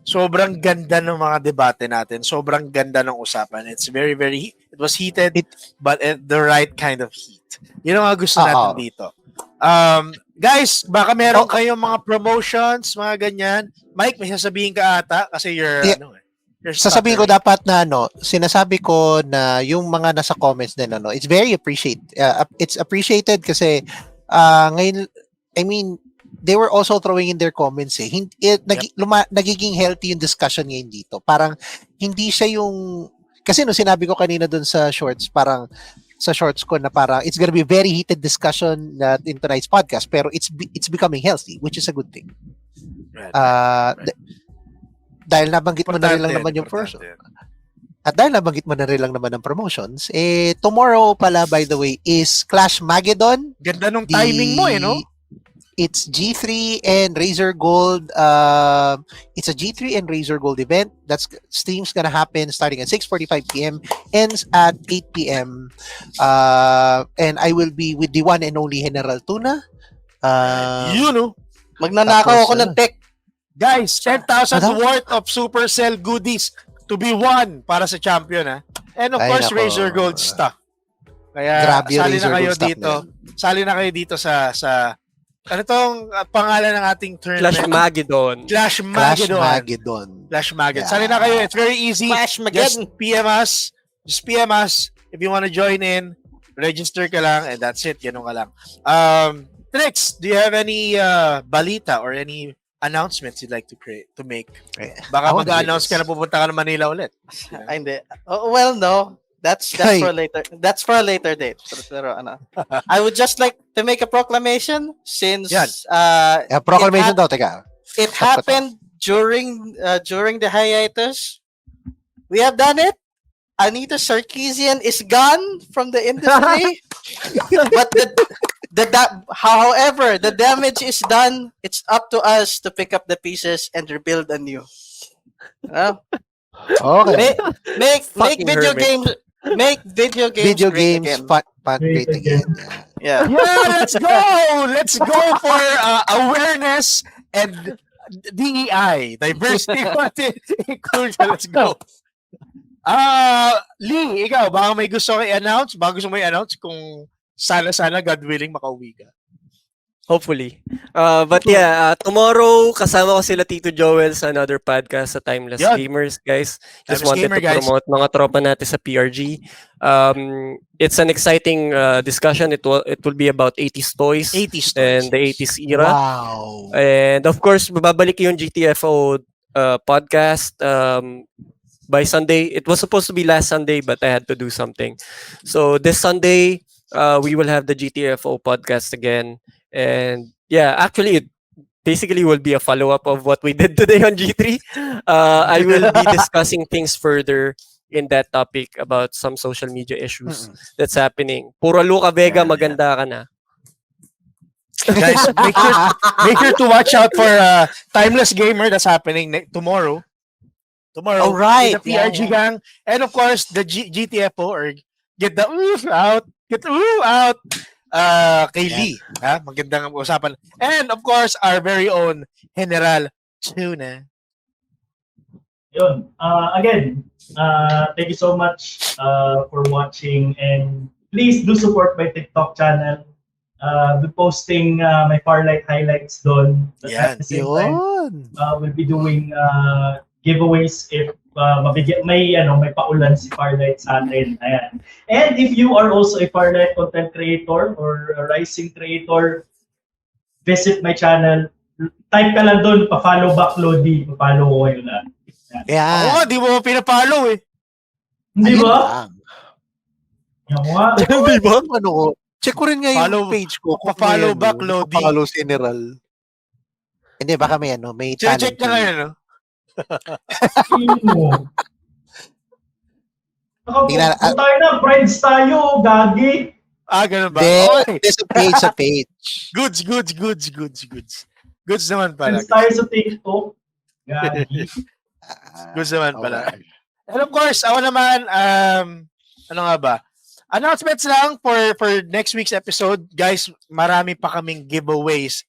S1: Sobrang ganda ng mga debate natin. Sobrang ganda ng usapan. It's very, very, it was heated, but at the right kind of heat. Yun ang mga gusto natin dito. Guys, baka meron kayong mga promotions, mga ganyan. Mike, may sasabihin ka ata kasi you're
S4: sasabihin ko dapat na sinasabi ko na yung mga nasa comments din it's very it's appreciated kasi ngayon, I mean, they were also throwing in their comments nagiging healthy yung discussion ngayon dito. Parang hindi siya yung kasi sinabi ko kanina dun sa shorts, parang sa shorts ko na parang it's gonna be very heated discussion in tonight's podcast, pero it's becoming healthy, which is a good thing. Dahil nabanggit mo na rin lang naman yung first. At dahil nabanggit mo na rin lang naman ng promotions, tomorrow pala, by the way, is Clash Mageddon.
S1: Ganda nung timing mo, no?
S4: It's G3 and Razor Gold. It's a G3 and Razor Gold event. Stream's gonna happen starting at 6:45 p.m. ends at 8 p.m. And I will be with the one and only General Tuna.
S6: Magnanakaw ako ng tech.
S1: Guys, 10,000 worth of Supercell goodies to be won para sa champion, ha? And of course, Razor Gold stock. Kaya
S4: grabe,
S1: sali na kayo
S4: Gold
S1: dito. Sali na kayo dito sa ano tong pangalan ng ating tournament?
S7: Clash Mageddon.
S4: Clash Mageddon.
S1: Sali na kayo. It's very easy. Just PM us. If you want to join in. Register ka lang and that's it. Ganun ka lang. Trix, do you have any balita or any announcements you'd like to make? Baka mag-announce ka na pupunta ka na Manila ulit.
S6: Hindi. Well, no. That's for later. That's for a later date. Pero I would just like to make a proclamation since
S4: proclamation daw, teka.
S6: It happened during the hiatus. We have done it. Anita Sarkeesian is gone from the industry. But however, the damage is done. It's up to us to pick up the pieces and rebuild anew.
S4: Okay.
S6: Make video games. Make video games
S4: great again.
S6: Yeah.
S1: Let's go. Let's go for awareness and DEI, diversity, inclusion. Let's go. Lee, ikaw, baka may gusto kang i-announce? Baka gusto mo i-announce kung sana, God willing, makauwi ka.
S7: Hopefully. But yeah, tomorrow, kasama ko sila Tito Joel sa another podcast sa Timeless Gamers, guys. Just wanted to promote mga tropa natin sa PRG. It's an exciting discussion. It will be about 80s toys. And the 80s era.
S4: Wow.
S7: And of course, babalik yung GTFO podcast by Sunday. It was supposed to be last Sunday, but I had to do something. So this Sunday, we will have the GTFO podcast again. And yeah, actually, it basically will be a follow-up of what we did today on G3. I will be discussing things further in that topic about some social media issues that's happening. Puro Luca Vega, maganda ka na.
S1: Guys, make sure to watch out for Timeless Gamer that's happening tomorrow.
S6: All right.
S1: The PRG gang. And of course, the GTFO or Get the Oof Out. Get the Oof Out. Kay Lee. Magandang usapan. And of course, our very own General Tuna.
S5: Yun. Again, thank you so much for watching, and please do support my TikTok channel. Be posting my Farlight highlights doon. At the same time, we'll be doing giveaways if may paulan si Farlight sa atin. Ayan. And if you are also a Farlight content creator or a rising creator, visit my channel. Type ka lang doon, pa-follow back Lodi, pa-follow ko kayo na.
S4: Yeah.
S1: Di mo pinapollow eh.
S5: Hindi ba? Yan nga.
S4: Hindi ba? Check ko rin nga yung page ko.
S1: Pa-follow back Lodi.
S4: Pa-follow General. Hindi, baka may talent.
S1: Check na ngayon, no?
S5: Tayo na, friends tayo, gagi.
S1: Ganun ba?
S4: There's a page.
S1: Goods naman pala.
S5: Friends tayo sa TikTok. Gagi.
S1: Goods naman pala. And of course, ako naman, ano nga ba? Announcements lang for next week's episode. Guys, marami pa kaming giveaways.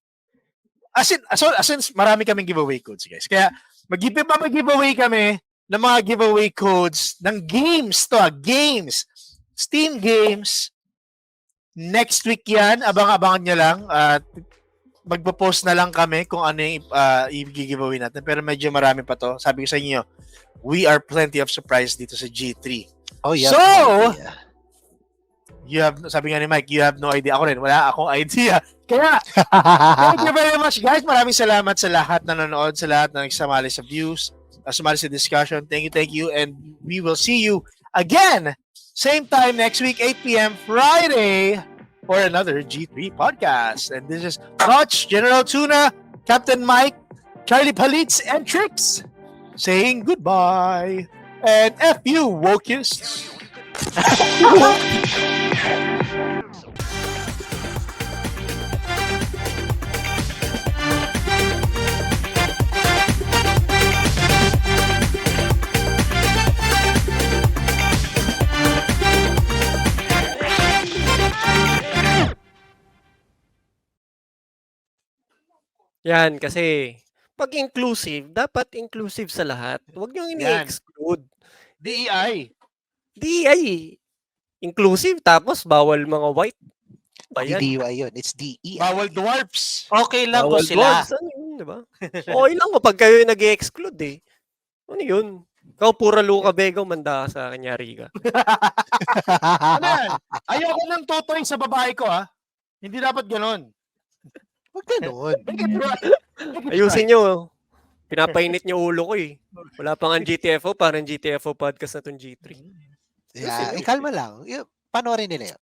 S1: As in marami kaming giveaway codes, guys. Kaya, Mag-giveaway kami ng mga giveaway codes ng games to. Games. Steam games. Next week yan. Abang-abangan nyo lang. At magpo-post na lang kami kung ano yung i-giveaway natin. Pero medyo marami pa to. Sabi ko sa inyo, we are plenty of surprise dito sa G3.
S4: Oh, yeah.
S1: So, sabi nga ni Mike, you have no idea. Ako rin, wala akong idea. Kaya, thank you very much, guys. Maraming salamat sa lahat na nanonood, sa lahat na nagsumali sa views, sumali sa discussion. Thank you. And we will see you again, same time next week, 8 p.m. Friday, for another G3 podcast. And this is Noch, General Tuna, Captain Mike, Charlie Palitz, and Trix saying goodbye. And F you, Wokest.
S7: Yan, kasi pag inclusive, dapat inclusive sa lahat. Huwag nyo ini-exclude.
S1: DEI.
S7: DEI. Inclusive, tapos bawal mga white. Ayan.
S4: DEI yun. It's DEI.
S1: Bawal dwarfs.
S6: Okay lang
S7: Bawal
S6: kung sila.
S7: dwarfs. Ano yun, diba? Okay lang kapag kayo nag-exclude eh. Ano yun? Ikaw pura Luca Bego, manda ka sa akin, yari ka.
S1: Ano yan? Ayoko ng totoy sa babae ko, ha? Hindi dapat ganon.
S4: Huwag ganun.
S7: Ayusin nyo. Pinapainit nyo ulo ko eh. Wala pa nga GTFO, parang GTFO podcast na itong G3.
S4: Yeah, kalma lang. Panoorin nila yun.